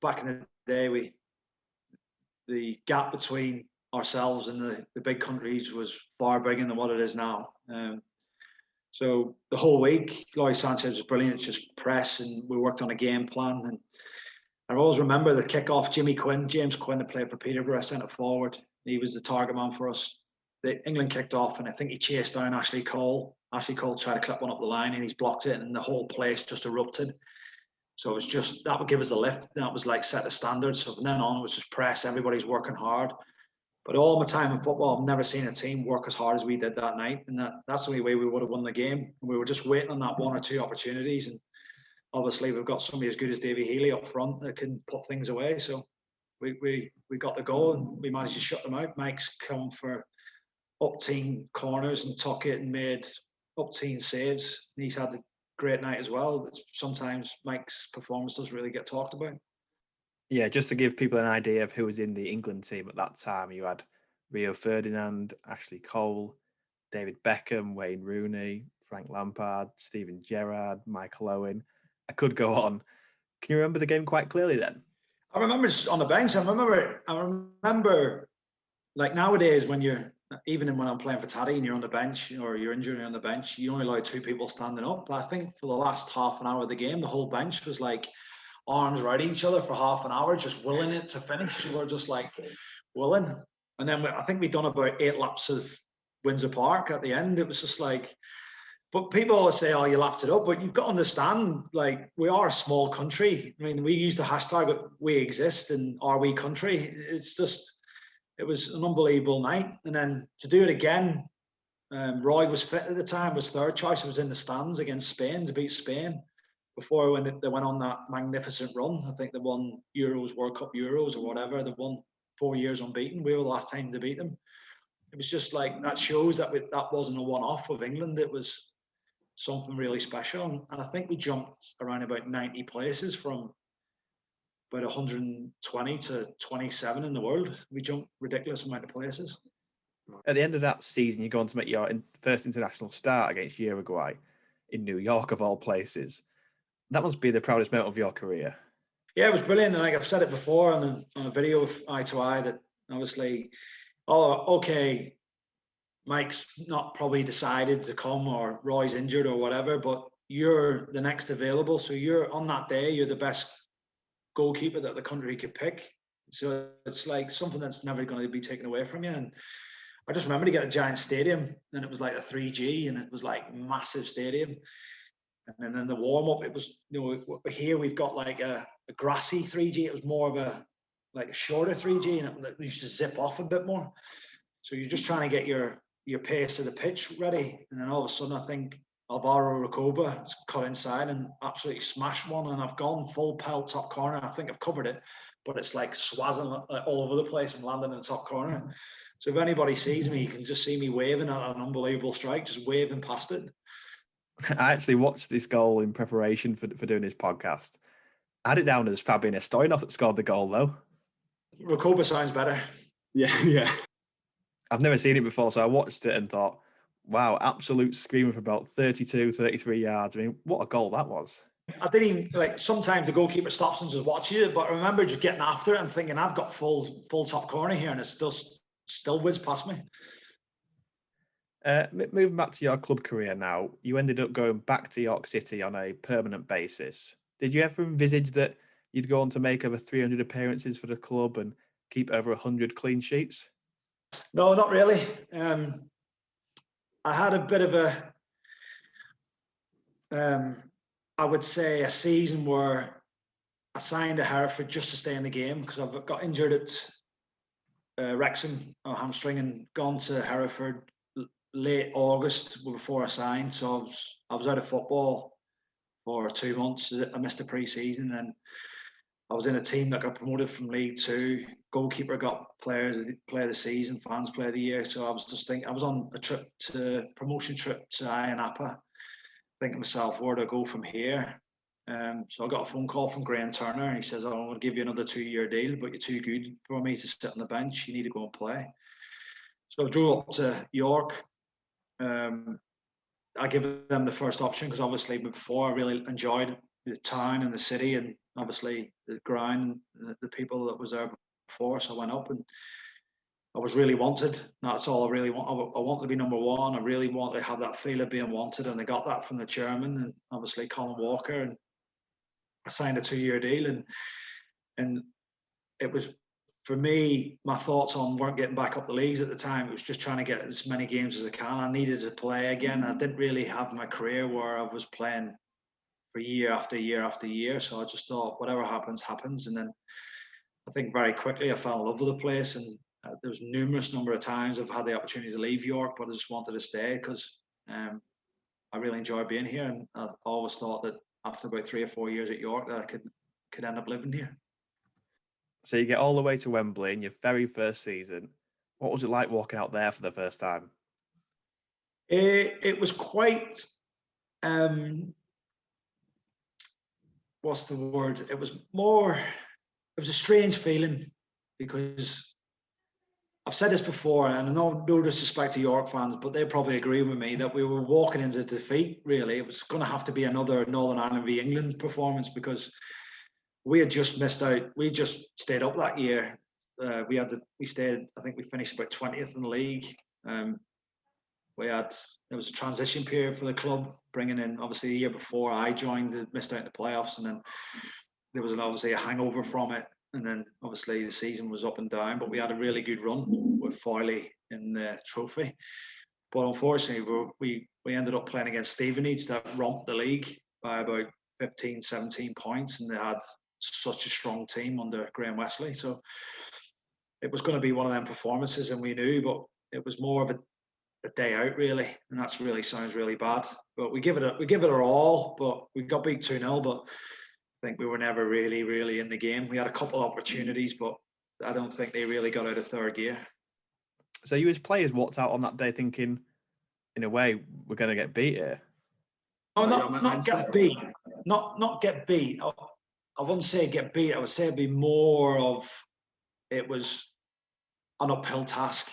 Back in the day, the gap between ourselves and the big countries was far bigger than what it is now. So the whole week, Laurie Sanchez was brilliant, just press, and we worked on a game plan. And I always remember the kickoff, James Quinn, that played for Peterborough, centre forward. He was the target man for us. England kicked off, and I think he chased down Ashley Cole. Ashley Cole tried to clip one up the line, and he's blocked it, and the whole place just erupted. So it was just, that would give us a lift. That was like set the standard. So from then on, it was just press. Everybody's working hard. But all my time in football, I've never seen a team work as hard as we did that night. And that's the only way we would have won the game. We were just waiting on that 1 or 2 opportunities. And obviously, we've got somebody as good as Davy Healy up front that can put things away. So we got the goal, and we managed to shut them out. Mike's come for up-team corners and took it and made up-team saves. He's had a great night as well. But sometimes Mike's performance doesn't really get talked about. Yeah, just to give people an idea of who was in the England team at that time, you had Rio Ferdinand, Ashley Cole, David Beckham, Wayne Rooney, Frank Lampard, Steven Gerrard, Michael Owen. I could go on. Can you remember the game quite clearly then? I remember just on the bench. I remember like nowadays when when I'm playing for Taddy and you're on the bench, or you're injured and you're on the bench, you only allow 2 people standing up. But I think for the last half an hour of the game, the whole bench was like arms around each other for half an hour, just willing it to finish. We were just like willing. And then I think we'd done about 8 laps of Windsor Park at the end. It was just like, but people always say, oh, you lapped it up. But you've got to understand, like, we are a small country. I mean, we use the hashtag we exist and are we country. It's just, it was an unbelievable night. And then to do it again, Roy was fit at the time, was third choice. It was in the stands against Spain to beat Spain. Before when they went on that magnificent run, I think they won Euros, World Cup Euros or whatever. They won 4 years unbeaten. We were the last time to beat them. It was just like, that shows that that wasn't a one-off of England. It was something really special. And I think we jumped around about 90 places from about 120 to 27 in the world. We jumped ridiculous amount of places. At the end of that season, you go on to make your first international start against Uruguay in New York, of all places. That must be the proudest moment of your career. Yeah, it was brilliant. And like I've said it before on a video of i2i, that obviously, oh, okay, Mike's not probably decided to come, or Roy's injured or whatever, but you're the next available. So you're on that day, you're the best goalkeeper that the country could pick. So it's like something that's never going to be taken away from you. And I just remember to get a giant stadium, and it was like a 3G, and it was like massive stadium. And then the warm up, it was, here we've got like a grassy 3G. It was more of a shorter 3G, and it used to zip off a bit more. So you're just trying to get your pace of the pitch ready. And then all of a sudden, I think Alvaro Recoba has cut inside and absolutely smashed one. And I've gone full pelt top corner. I think I've covered it, but it's like swazzing all over the place and landing in the top corner. So if anybody sees me, you can just see me waving at an unbelievable strike, just waving past it. I actually watched this goal in preparation for doing this podcast. I had it down as Fabian Stoyanov that scored the goal, though. Recoba sounds better. Yeah. I've never seen it before, so I watched it and thought, wow, absolute screamer for about 32, 33 yards. I mean, what a goal that was. I didn't even, like, sometimes the goalkeeper stops and just watches it, but I remember just getting after it and thinking, I've got full top corner here, and it's still whizzed past me. Moving back to your club career now, you ended up going back to York City on a permanent basis. Did you ever envisage that you'd go on to make over 300 appearances for the club and keep over 100 clean sheets? No, not really. I had a bit of I would say a season where I signed to Hereford just to stay in the game because I've got injured at Wrexham, a hamstring, and gone to Hereford late August before I signed. So I was out of football for 2 months. I missed the pre-season, and I was in a team that got promoted from League Two. Goalkeeper got player of the season, fans player of the year. So I was just thinking, I was on a promotion trip to Napa, thinking to myself, where do I go from here? So I got a phone call from Graham Turner, and he says, I'm going to give you another 2-year deal, but you're too good for me to sit on the bench. You need to go and play. So I drove up to York. I give them the first option because obviously before I really enjoyed the town and the city, and obviously the ground, the people that was there before. So I went up, and I was really wanted. That's all I really want. I want to be number one. I really want to have that feel of being wanted, and I got that from the chairman and obviously Colin Walker. And I signed a 2-year deal, and it was, for me, my thoughts on weren't getting back up the leagues at the time. It was just trying to get as many games as I can. I needed to play again. I didn't really have my career where I was playing for year after year after year. So I just thought, whatever happens, happens. And then I think very quickly I fell in love with the place. And there was numerous number of times I've had the opportunity to leave York, but I just wanted to stay because I really enjoy being here. And I always thought that after about 3 or 4 years at York that I could end up living here. So you get all the way to Wembley in your very first season. What was it like walking out there for the first time? It was quite, what's the word? It was a strange feeling because I've said this before, and no disrespect to York fans, but they probably agree with me that we were walking into defeat, really. It was going to have to be another Northern Ireland v England performance because we had just missed out. We just stayed up that year. We stayed, I think we finished about 20th in the league. There was a transition period for the club, bringing in, obviously the year before I joined, missed out in the playoffs, and then there was obviously a hangover from it. And then obviously the season was up and down, but we had a really good run with Foyley in the trophy. But unfortunately, we ended up playing against Stevenage that romped the league by about 15, 17 points, and they had such a strong team under Graham Wesley. So it was going to be one of them performances, and we knew, but it was more of a day out, really, and that's really sounds really bad. But we give it our all, but we got beat 2-0, but I think we were never really in the game. We had a couple of opportunities, but I don't think they really got out of third gear. So you as players walked out on that day thinking, in a way, we're going to get beat here? Oh, not get beat. Not get beat. I wouldn't say get beat. I would say it'd be more of, it was an uphill task,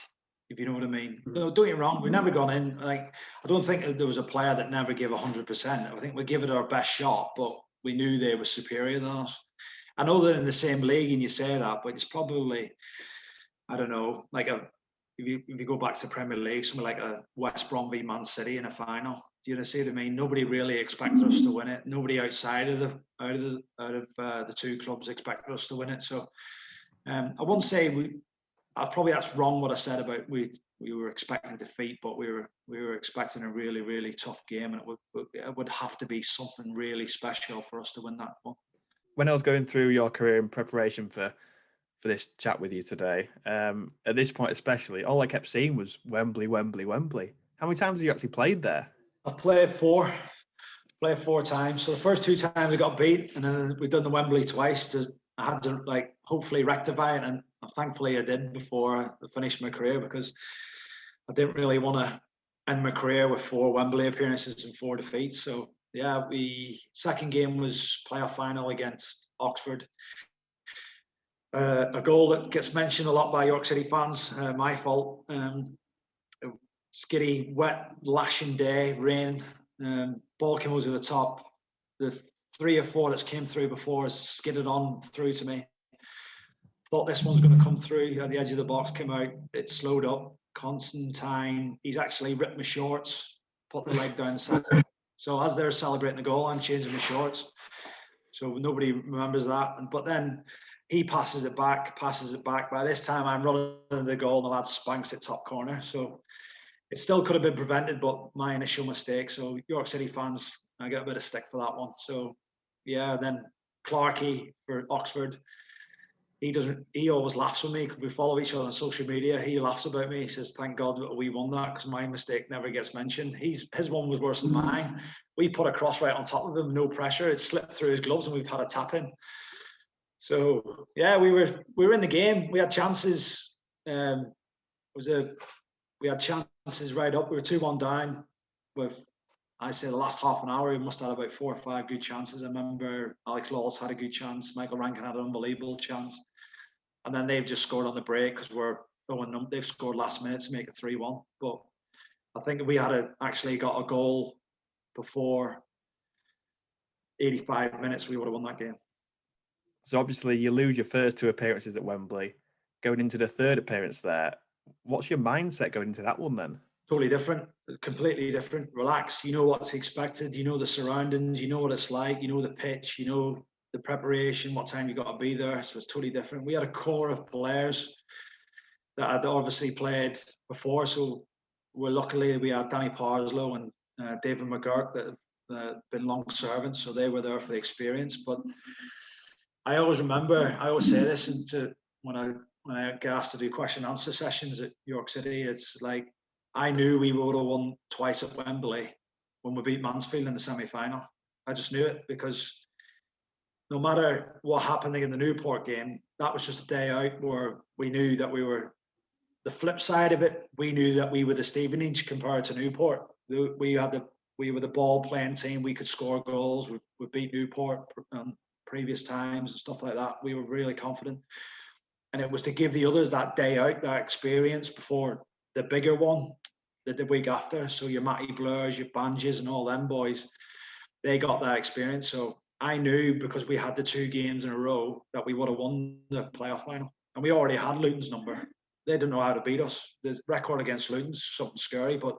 if you know what I mean. No, don't get me wrong, we've never gone in. Like, I don't think there was a player that never gave 100%. I think we give it our best shot, but we knew they were superior than us. I know they're in the same league and you say that, but it's probably, I don't know, like if you go back to Premier League, something like a West Brom v Man City in a final. Do you see what I mean? Nobody really expected us to win it. Nobody outside of the two clubs expected us to win it. So I wouldn't say probably that's wrong what I said about we were expecting defeat, but we were expecting a really tough game, and it would have to be something really special for us to win that one. When I was going through your career in preparation for this chat with you today, at this point especially, all I kept seeing was Wembley. How many times have you actually played there? I've played four times. So the first 2 times I got beat, and then we've done the Wembley twice. I had to hopefully rectify it, and thankfully I did before I finished my career, because I didn't really want to in my career with 4 Wembley appearances and 4 defeats. So yeah, second game was playoff final against Oxford. A goal that gets mentioned a lot by York City fans, my fault. Skiddy, wet, lashing day, rain. Ball came over the top. The 3 or 4 that's came through before has skidded on through to me. Thought this one's going to come through at the edge of the box, came out. It slowed up. Constantine, he's actually ripped my shorts, put the leg down the side. So as they're celebrating the goal, I'm changing my shorts. So nobody remembers that. But then he passes it back. By this time, I'm running into the goal, and the lad spanks it top corner. So it still could have been prevented, but my initial mistake. So York City fans, I get a bit of stick for that one. So yeah, then Clarkey for Oxford. He always laughs with me. We follow each other on social media. He laughs about me. He says, thank God that we won that, because my mistake never gets mentioned. His one was worse than mine. We put a cross right on top of him, no pressure. It slipped through his gloves and we've had a tap in. So yeah, we were in the game. We had chances. We had chances right up. We were 2-1 down with, I say, the last half an hour. We must have had about 4 or 5 good chances. I remember Alex Lawless had a good chance. Michael Rankin had an unbelievable chance. And then they've just scored on the break because they've scored last minute to make it 3-1. But I think if we had actually got a goal before 85 minutes, we would have won that game. So obviously you lose your first 2 appearances at Wembley. Going into the 3rd appearance there, what's your mindset going into that one then? Totally different, completely different. Relax, you know what's expected, you know the surroundings, you know what it's like, you know the pitch, you know the preparation, what time you got to be there. So it's totally different. We had a core of players that had obviously played before. So luckily we had Danny Parslow and David McGurk that have been long servants. So they were there for the experience. But I always say this when I get asked to do question and answer sessions at York City, it's like, I knew we would have won twice at Wembley when we beat Mansfield in the semi-final. I just knew it, because no matter what happened in the Newport game, that was just a day out where we knew that we were the flip side of it. We knew that we were the Stevenage compared to Newport. We were the ball playing team. We could score goals. We beat Newport previous times and stuff like that. We were really confident. And it was to give the others that day out, that experience before the bigger one, the week after. So your Matty Blurs, your Banges and all them boys, they got that experience. So I knew, because we had the 2 games in a row, that we would have won the playoff final. And we already had Luton's number. They didn't know how to beat us. The record against Luton's something scary, but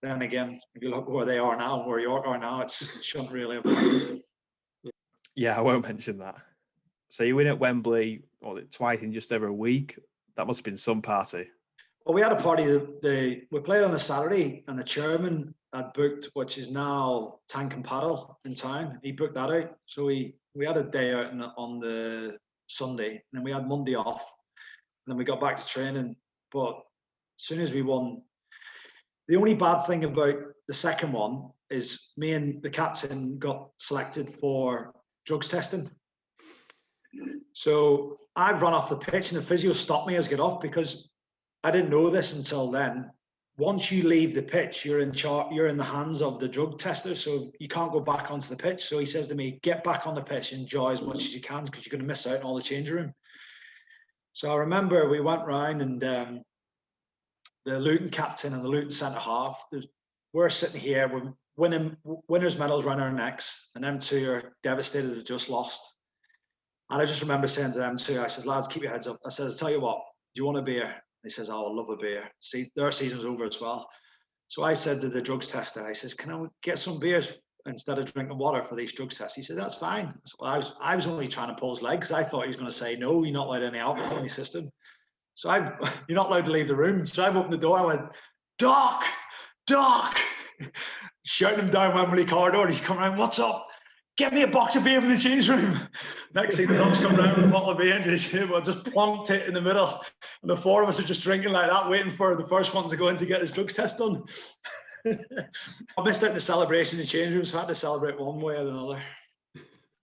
then again, if you look where they are now and where York are now, it shouldn't really have happened. Yeah, I won't mention that. So you win at Wembley, twice in just over a week. That must have been some party. Well, we had a party. We played on the Saturday, and the chairman had booked, which is now Tank and Paddle in town. He booked that out. So we had a day out on the Sunday, and then we had Monday off, and then we got back to training. But as soon as we won, the only bad thing about the second one is me and the captain got selected for drugs testing. So I've run off the pitch, and the physio stopped me as I get off, because I didn't know this until then. Once you leave the pitch, you're in the hands of the drug tester, so you can't go back onto the pitch. So he says to me, get back on the pitch, enjoy as much as you can, because you're going to miss out on all the change room. So I remember we went round, and the Luton captain and the Luton centre half, we're sitting here, we're winning winners' medals around our necks, and them 2 are devastated they've just lost. And I just remember saying to them 2, I said, lads, keep your heads up. I said, I'll tell you what, do you want a beer? He says, oh, I love a beer. See, their season's over as well. So I said to the drugs tester, I says, can I get some beers instead of drinking water for these drugs tests? He said, that's fine. So I was only trying to pull his leg, because I thought he was going to say, no, you're not allowed any alcohol in your system. So you're not allowed to leave the room. So I've opened the door. I went, Doc, shouting him down Wembley corridor. He's come around, what's up? Get me a box of beer from the change room. Next thing, the dogs come round with a bottle of beer, and just plonked it in the middle. And the 4 of us are just drinking like that, waiting for the first one to go in to get his drugs test done. I missed out the celebration in the change room, so I had to celebrate one way or another.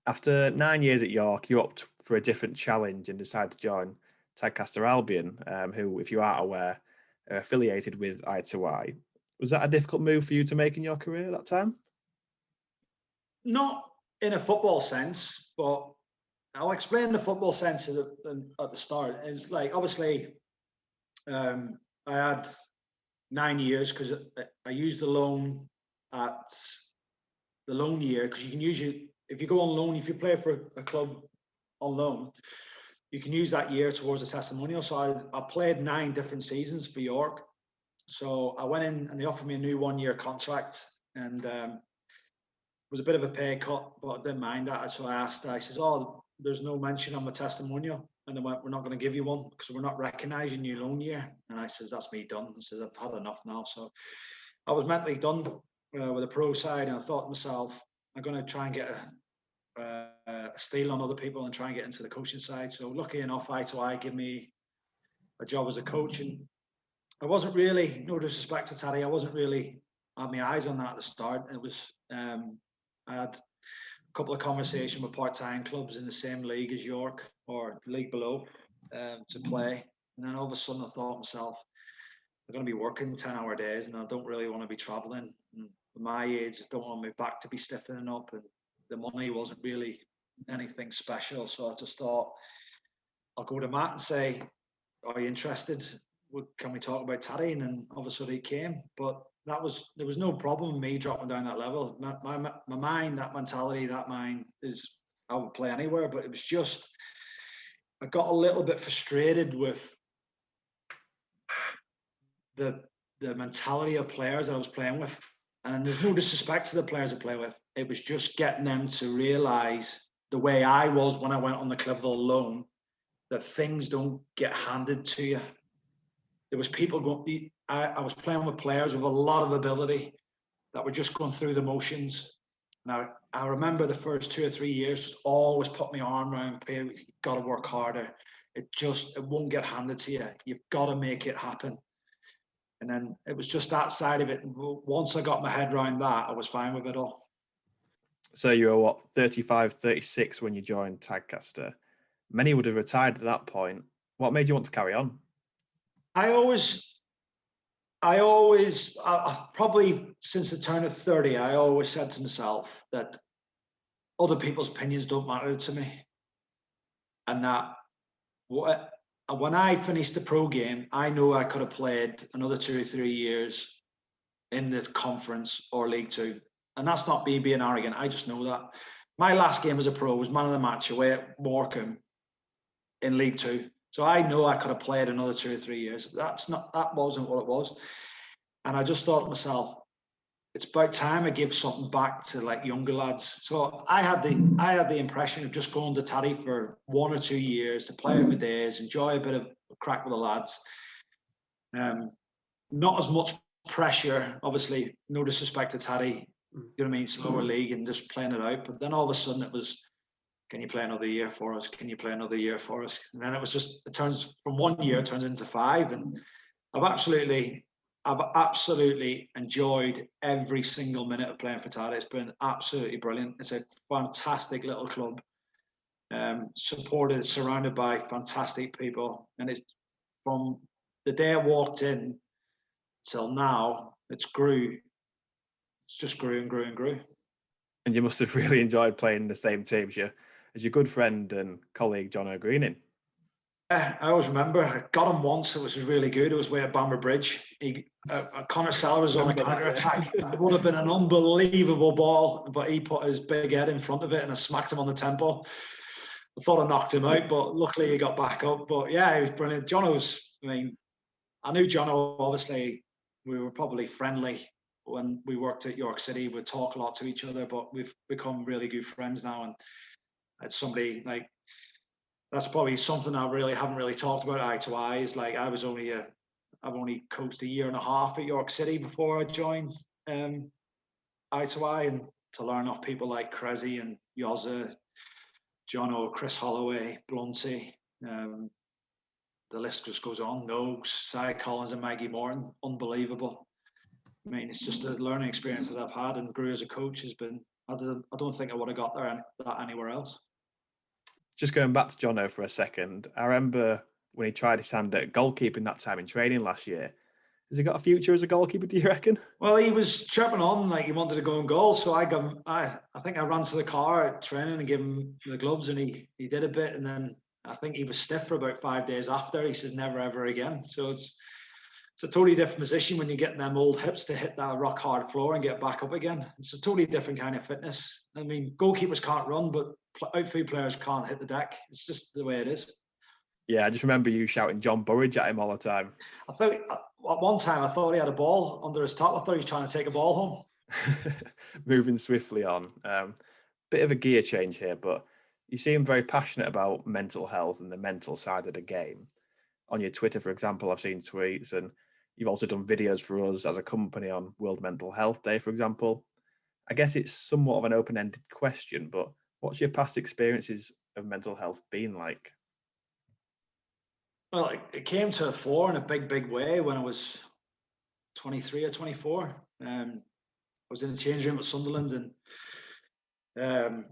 After 9 years at York, you opted for a different challenge and decided to join Tadcaster Albion, who, if you aren't aware, are affiliated with i2i. Was that a difficult move for you to make in your career at that time? Not in a football sense, but I'll explain the football sense at the start. It's like, obviously, I had 9 years because I used the loan at the loan year, because you can use it if you go on loan, if you play for a club on loan, you can use that year towards a testimonial. So I played 9 different seasons for York. So I went in and they offered me a new 1-year contract, and it was a bit of a pay cut, but I didn't mind that. So I says, oh, there's no mention on my testimonial. And they went, we're not going to give you one because we're not recognising your loan year. And I says, that's me done. I says, I've had enough now. So I was mentally done with the pro side, and I thought to myself, I'm going to try and get a steal on other people and try and get into the coaching side. So lucky enough, i2i gave me a job as a coach, and I wasn't really, no disrespect to Taddy, I wasn't really had my eyes on that at the start. It was I had a couple of conversations with part-time clubs in the same league as York or league below to play, and then all of a sudden I thought to myself, I'm going to be working 10-hour days, and I don't really want to be traveling. And at my age, I don't want my back to be stiffening up, and the money wasn't really anything special. So I just thought, I'll go to Matt and say, are you interested? Can we talk about Taddy? And then obviously he came, but there was no problem with me dropping down that level. My mind, that mentality, that mind is, I would play anywhere, but it was just, I got a little bit frustrated with the mentality of players that I was playing with. And there's no disrespect to the players I play with. It was just getting them to realise the way I was when I went on the Clipperville loan, that things don't get handed to you. There was people going, I was playing with players with a lot of ability that were just going through the motions. Now, I remember the first 2 or 3 years, just always put my arm around, you've got to work harder. It won't get handed to you. You've got to make it happen. And then it was just that side of it. Once I got my head around that, I was fine with it all. So you were, what, 35, 36 when you joined Tadcaster? Many would have retired at that point. What made you want to carry on? I probably since the turn of 30, I always said to myself that other people's opinions don't matter to me. And that when I finished the pro game, I know I could have played another 2 or 3 years in the conference or League Two. And that's not me being arrogant. I just know that. My last game as a pro was man of the match away at Morecambe in League Two. So I know I could have played another 2 or 3 years. That wasn't what it was. And I just thought to myself, it's about time I give something back to like younger lads. So I had the impression of just going to Taddy for 1 or 2 years to play out my days, enjoy a bit of crack with the lads. Not as much pressure, obviously, no disrespect to Taddy, you know what I mean, slower league and just playing it out. But then all of a sudden it was, can you play another year for us? Can you play another year for us? And then it was just, it turns from 1 year, it turns into 5. And I've absolutely enjoyed every single minute of playing for Taddy. It's been absolutely brilliant. It's a fantastic little club, surrounded by fantastic people. And it's from the day I walked in till now, it's just grew and grew and grew. And you must have really enjoyed playing the same team as your good friend and colleague, John O'Greening. I always remember I got him once. It was really good. It was way at Bamber Bridge. Connor Sala was on a counter attack. It would have been an unbelievable ball, but he put his big head in front of it and I smacked him on the temple. I thought I knocked him out, but luckily he got back up. But yeah, he was brilliant. I knew Jono, obviously, we were probably friendly when we worked at York City. We'd talk a lot to each other, but we've become really good friends now. And it's somebody like, that's probably something I haven't really talked about i2i, is like I've only coached 1.5 years at York City before I joined i2i, and to learn off people like Cressy and Yozza, Jono, Chris Holloway, Blunty, the list just goes on. Noakes, Cy Collins and Maggie Morton, unbelievable. I mean, it's just a learning experience that I've had, and grew as a coach has been, I don't think I would have got that anywhere else. Just going back to Jono for a second, I remember when he tried his hand at goalkeeping that time in training last year, Has he got a future as a goalkeeper, do you reckon? Well, he was chirping on like he wanted to go and goal. So I think I ran to the car at training and gave him the gloves, and he did a bit, and then I think he was stiff for about 5 days after. He says never ever again. So it's a totally different position when you're getting them old hips to hit that rock hard floor and get back up again. It's a totally different kind of fitness. I mean, goalkeepers can't run, but outfield players can't hit the deck. It's just the way it is. Yeah, I just remember you shouting John Burridge at him all the time. I thought at one time I thought he had a ball under his top. I thought he was trying to take a ball home. Moving swiftly on. Bit of a gear change here, but you seem very passionate about mental health and the mental side of the game. On your Twitter, for example, I've seen tweets, and you've also done videos for us as a company on World Mental Health Day, for example. I guess it's somewhat of an open-ended question, but what's your past experiences of mental health been like? Well, it came to the fore in a big way when I was 23 or 24. I was in the change room at Sunderland, and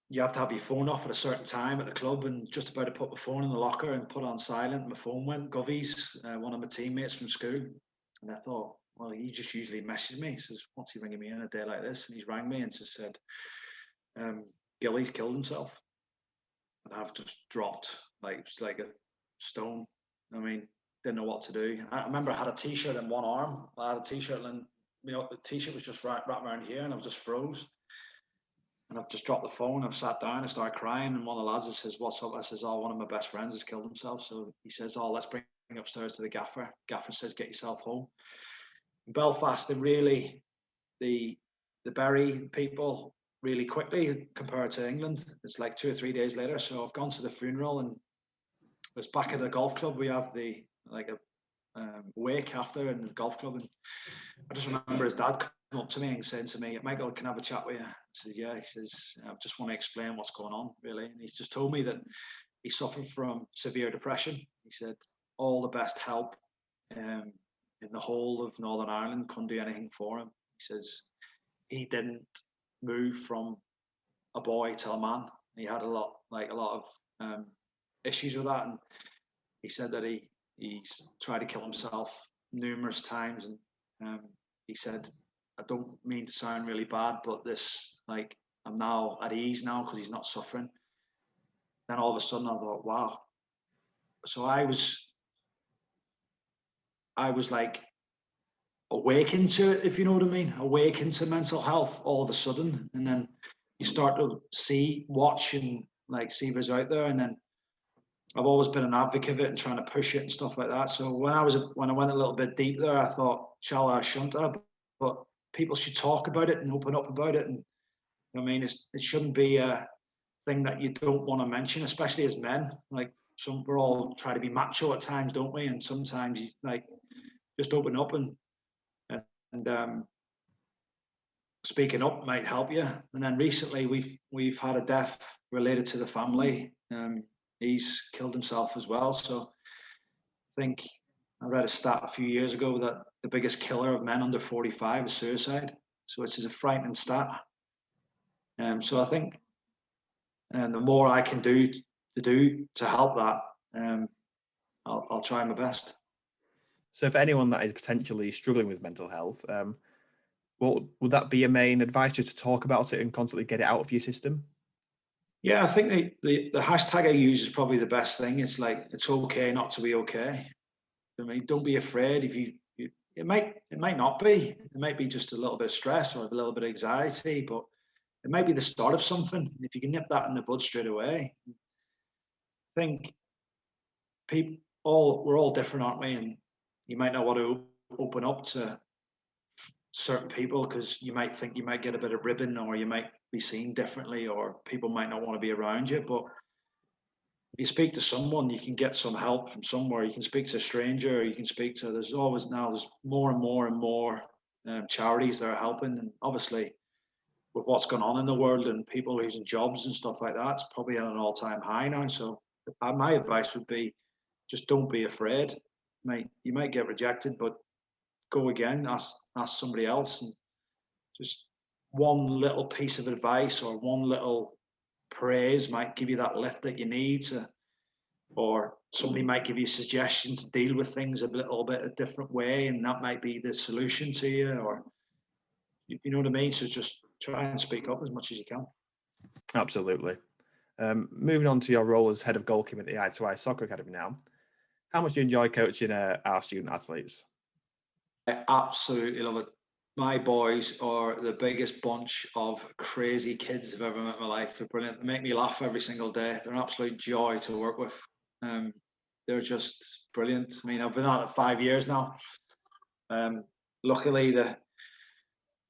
you have to have your phone off at a certain time at the club, and just about to put my phone in the locker and put on silent. My phone went. Govies, one of my teammates from school, and I thought, well, he just usually messages me. He says, what's he ringing me in a day like this? And he's rang me and just said, Gilly's killed himself. And I've just dropped like a stone. I mean, didn't know what to do. I remember I had a t-shirt in one arm. I had a t-shirt, and the t-shirt was just wrapped around here, and I was just froze. And I've just dropped the phone. I've sat down. I started crying, and one of the lads says, "What's up?" I says, "Oh, one of my best friends has killed himself." So he says, "Oh, let's bring him upstairs to the gaffer." Gaffer says, "Get yourself home." In Belfast, they bury people really quickly compared to England. It's like 2 or 3 days later. So I've gone to the funeral, and it was back at the golf club. We have a wake after in the golf club, and I just remember his dad coming up to me and saying to me, "Michael, can I have a chat with you?" I said, "Yeah." He says, "I just want to explain what's going on, really." And he's just told me that he suffered from severe depression. He said all the best help in the whole of Northern Ireland couldn't do anything for him. He says he didn't move from a boy to a man. He had a lot of issues with that, and he said that he's tried to kill himself numerous times, and he said, "I don't mean to sound really bad, but I'm now at ease now because he's not suffering." Then all of a sudden I thought, wow. So I was like awakened to it, if you know what I mean, awakened to mental health all of a sudden, and then you start to watch and see what's out there, and then I've always been an advocate of it and trying to push it and stuff like that. So when I went a little bit deep there, I thought, shall I, shouldn't I? But people should talk about it and open up about it. And I mean, it shouldn't be a thing that you don't want to mention, especially as men. We're all trying to be macho at times, don't we? And sometimes you just open up and speaking up might help you. And then recently we've had a death related to the family. He's killed himself as well. So I think I read a stat a few years ago that the biggest killer of men under 45 is suicide. So it's a frightening stat. So I think, and the more I can do to help that, I'll try my best. So for anyone that is potentially struggling with mental health, what would that be your main advice, just to talk about it and constantly get it out of your system? Yeah, I think the hashtag I use is probably the best thing. It's like, it's okay not to be okay. I mean, don't be afraid. It might not be. It might be just a little bit of stress or a little bit of anxiety, but it might be the start of something. If you can nip that in the bud straight away, I think we're all different, aren't we? And you might not want to open up to certain people because you might think you might get a bit of ribbon, or you might be seen differently, or people might not want to be around you. But if you speak to someone, you can get some help from somewhere. You can speak to a stranger, or you can speak to, there's more and more charities that are helping. And obviously with what's going on in the world and people losing jobs and stuff like that, it's probably at an all-time high now. So my advice would be, just don't be afraid. You might get rejected, but go again, ask somebody else. And just one little piece of advice or one little praise might give you that lift that you need to or somebody might give you suggestions to deal with things a little bit a different way, and that might be the solution to you, or you know what I mean? So just try and speak up as much as you can. Absolutely. Moving on to your role as head of goalkeeping at the i2i Soccer Academy now, how much do you enjoy coaching our student athletes? I absolutely love it. My boys are the biggest bunch of crazy kids I've ever met in my life. They're brilliant. They make me laugh every single day. They're an absolute joy to work with. They're just brilliant. I mean, I've been at it 5 years now. Luckily, the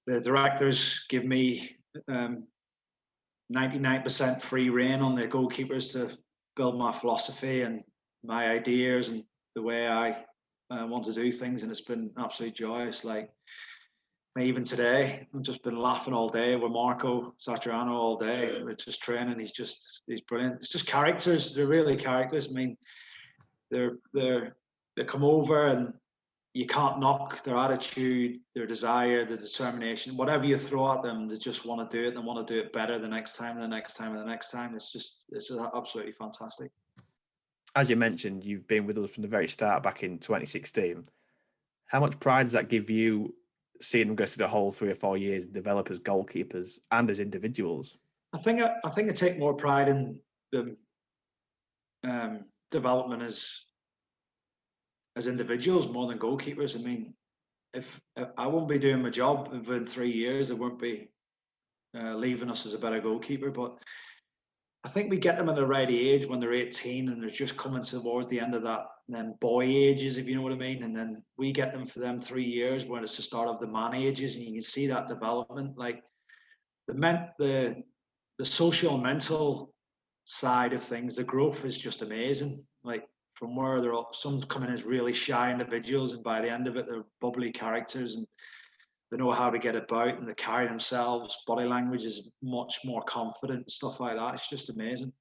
directors give me 99% free rein on the goalkeepers to build my philosophy and my ideas and the way I want to do things, and it's been absolutely joyous. Like even today, I've just been laughing all day with Marco Satriano all day. We're just training. He's brilliant. It's just characters. They're really characters. I mean, they come over and you can't knock their attitude, their desire, their determination. Whatever you throw at them, they just want to do it. They want to do it better the next time, the next time, and the next time. It's absolutely fantastic. As you mentioned, you've been with us from the very start back in 2016. How much pride does that give you, seeing them go through the whole 3 or 4 years and develop as goalkeepers and as individuals? I think I take more pride in the development as individuals more than goalkeepers. I mean, if I won't be doing my job within 3 years, they won't be leaving us as a better goalkeeper. But I think we get them at the right age when they're 18 and they're just coming towards the end of that then boy ages, if you know what I mean. And then we get them for them 3 years when it's the start of the man ages, and you can see that development. Like the social and mental side of things, the growth is just amazing. Like from where they're some coming as really shy individuals, and by the end of it, they're bubbly characters and they know how to get about and they carry themselves. Body language is much more confident, stuff like that. It's just amazing.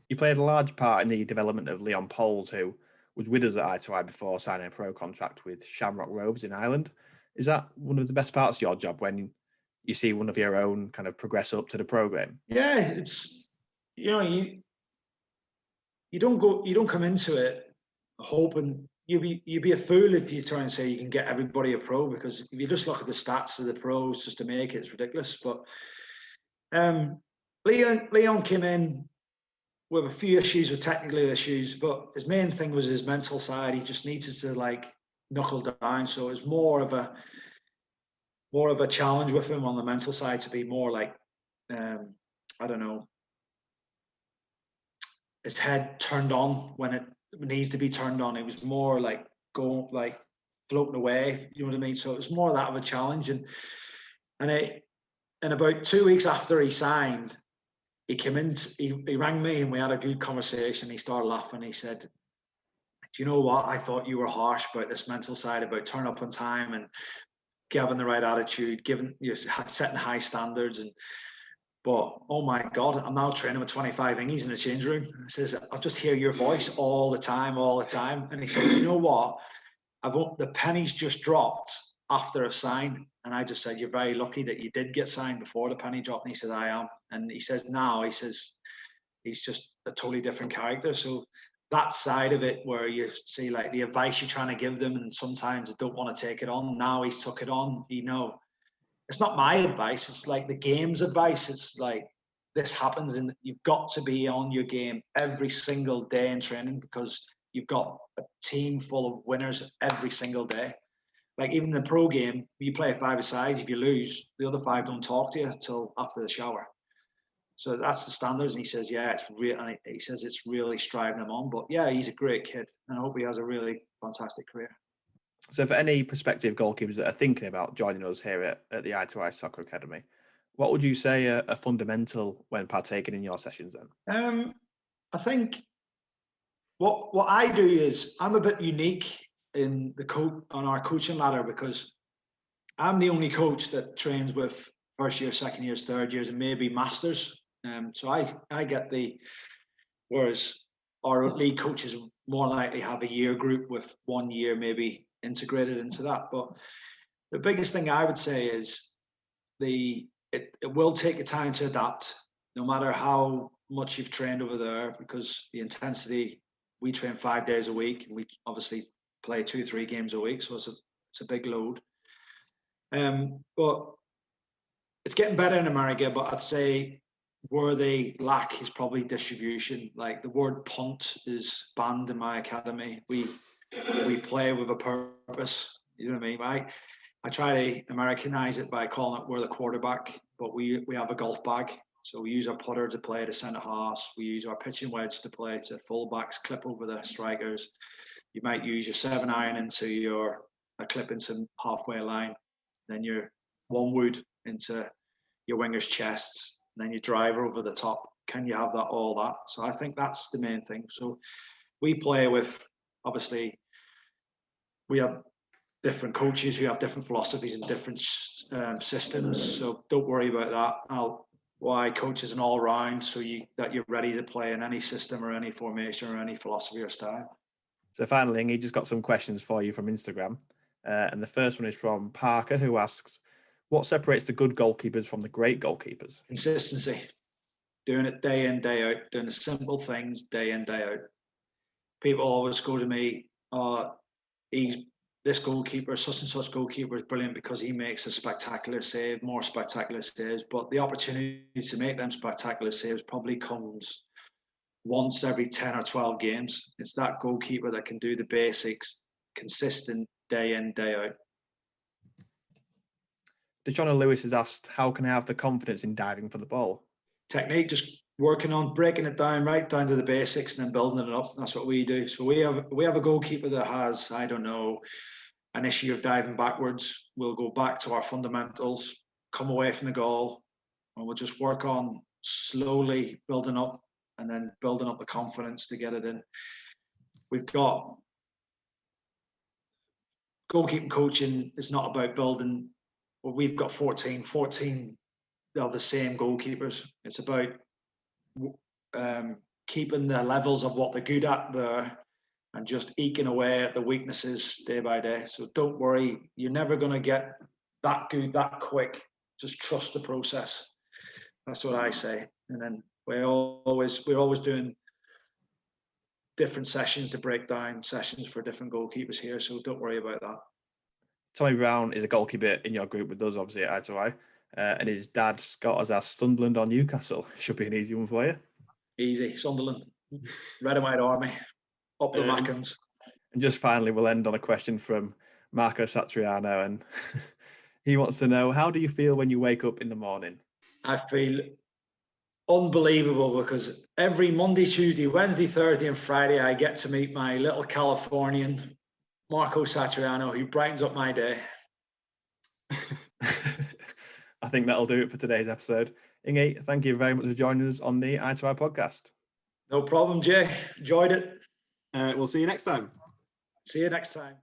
You played a large part in the development of Leon Poles, who was with us at i2i before signing a pro contract with Shamrock Rovers in Ireland. Is that one of the best parts of your job, when you see one of your own kind of progress up to the pro game? Yeah, it's, you know, you don't come into it hoping. You'd be a fool if you try and say you can get everybody a pro, because if you just look at the stats of the pros just to make it, it's ridiculous. But Leon came in with a few issues, with technical issues, but his main thing was his mental side. He just needed to like knuckle down. So it was more of a challenge with him on the mental side, to be more like I don't know, his head turned on when it needs to be turned on. It was more like going, like floating away, you know what I mean? So it was more that of a challenge. And about 2 weeks after he signed, he came in, he rang me and we had a good conversation. He started laughing. He said, "Do you know what? I thought you were harsh about this mental side, about turning up on time and having the right attitude, setting high standards. But oh my God, I'm now training with 25 Ingies in the change room." He says, "I'll just hear your voice all the time. And he says, "You know what? The pennies just dropped after I've signed." And I just said, "You're very lucky that you did get signed before the penny dropped." And he said, "I am." And he says, he's just a totally different character. So that side of it, where you see like the advice you're trying to give them, and sometimes they don't want to take it on. Now he's took it on. It's not my advice. It's like the game's advice. It's like, this happens and you've got to be on your game every single day in training, because you've got a team full of winners every single day. Like even in the pro game, you play a 5-a-side. If you lose, the other 5 don't talk to you till after the shower. So that's the standards. And he says, yeah, it's real. And he says it's really striving him on. But yeah, he's a great kid, and I hope he has a really fantastic career. So for any prospective goalkeepers that are thinking about joining us here at the i2i Soccer Academy, what would you say are fundamental when partaking in your sessions then? I think what I do is, I'm a bit unique in on our coaching ladder, because I'm the only coach that trains with first year, second years, third years, and maybe masters. So I get whereas our league coaches more likely have a year group with 1 year maybe integrated into that. But the biggest thing I would say is it will take you time to adapt, no matter how much you've trained over there, because the intensity we train 5 days a week, and we obviously play 2-3 games a week, so it's a big load. But it's getting better in America, but I'd say where they lack is probably distribution. Like the word punt is banned in my academy. We play with a purpose. You know what I mean? I try to Americanize it by calling it we're the quarterback, but we have a golf bag. So we use our putter to play to centre halves. We use our pitching wedge to play to fullbacks, clip over the strikers. You might use your 7-iron into a clip into halfway line. Then your 1 wood into your winger's chests. And then your driver over the top. Can you have all that? So I think that's the main thing. So we play with, obviously, we have different coaches who have different philosophies and different systems. So don't worry about that. Why coach is an all-round, so that you're ready to play in any system or any formation or any philosophy or style. So finally, he just got some questions for you from Instagram. And the first one is from Parker, who asks, what separates the good goalkeepers from the great goalkeepers? Consistency. Doing it day in, day out. Doing the simple things day in, day out. People always go to me, this goalkeeper, such and such goalkeeper is brilliant because he makes a spectacular save, more spectacular saves. But the opportunity to make them spectacular saves probably comes once every 10 or 12 games. It's that goalkeeper that can do the basics, consistent day in, day out. Dejonna Lewis has asked, how can I have the confidence in diving for the ball? Technique, just working on breaking it down, right down to the basics and then building it up. That's what we do. So we have a goalkeeper that has, I don't know, an issue of diving backwards. We'll go back to our fundamentals, come away from the goal, and we'll just work on slowly building up and then building up the confidence to get it in. We've got goalkeeping coaching is not about building. Well, we've got 14 of the same goalkeepers. It's about keeping the levels of what they're good at there and just eking away at the weaknesses day by day. So don't worry, you're never going to get that good that quick. Just trust the process. That's what I say. And then we're always doing different sessions to break down sessions for different goalkeepers here. So don't worry about that. Tommy Brown is a goalkeeper in your group with us, obviously, at i2i. And his dad, Scott, has asked Sunderland or Newcastle. Should be an easy one for you. Easy. Sunderland. Red and White Army. Up the Mackhams. And just finally, we'll end on a question from Marco Satriano. And he wants to know, how do you feel when you wake up in the morning? I feel unbelievable because every Monday, Tuesday, Wednesday, Thursday and Friday, I get to meet my little Californian, Marco Satriano, who brightens up my day. I think that'll do it for today's episode. Inge, thank you very much for joining us on the i2i podcast. No problem, Jay. Enjoyed it. We'll see you next time. See you next time.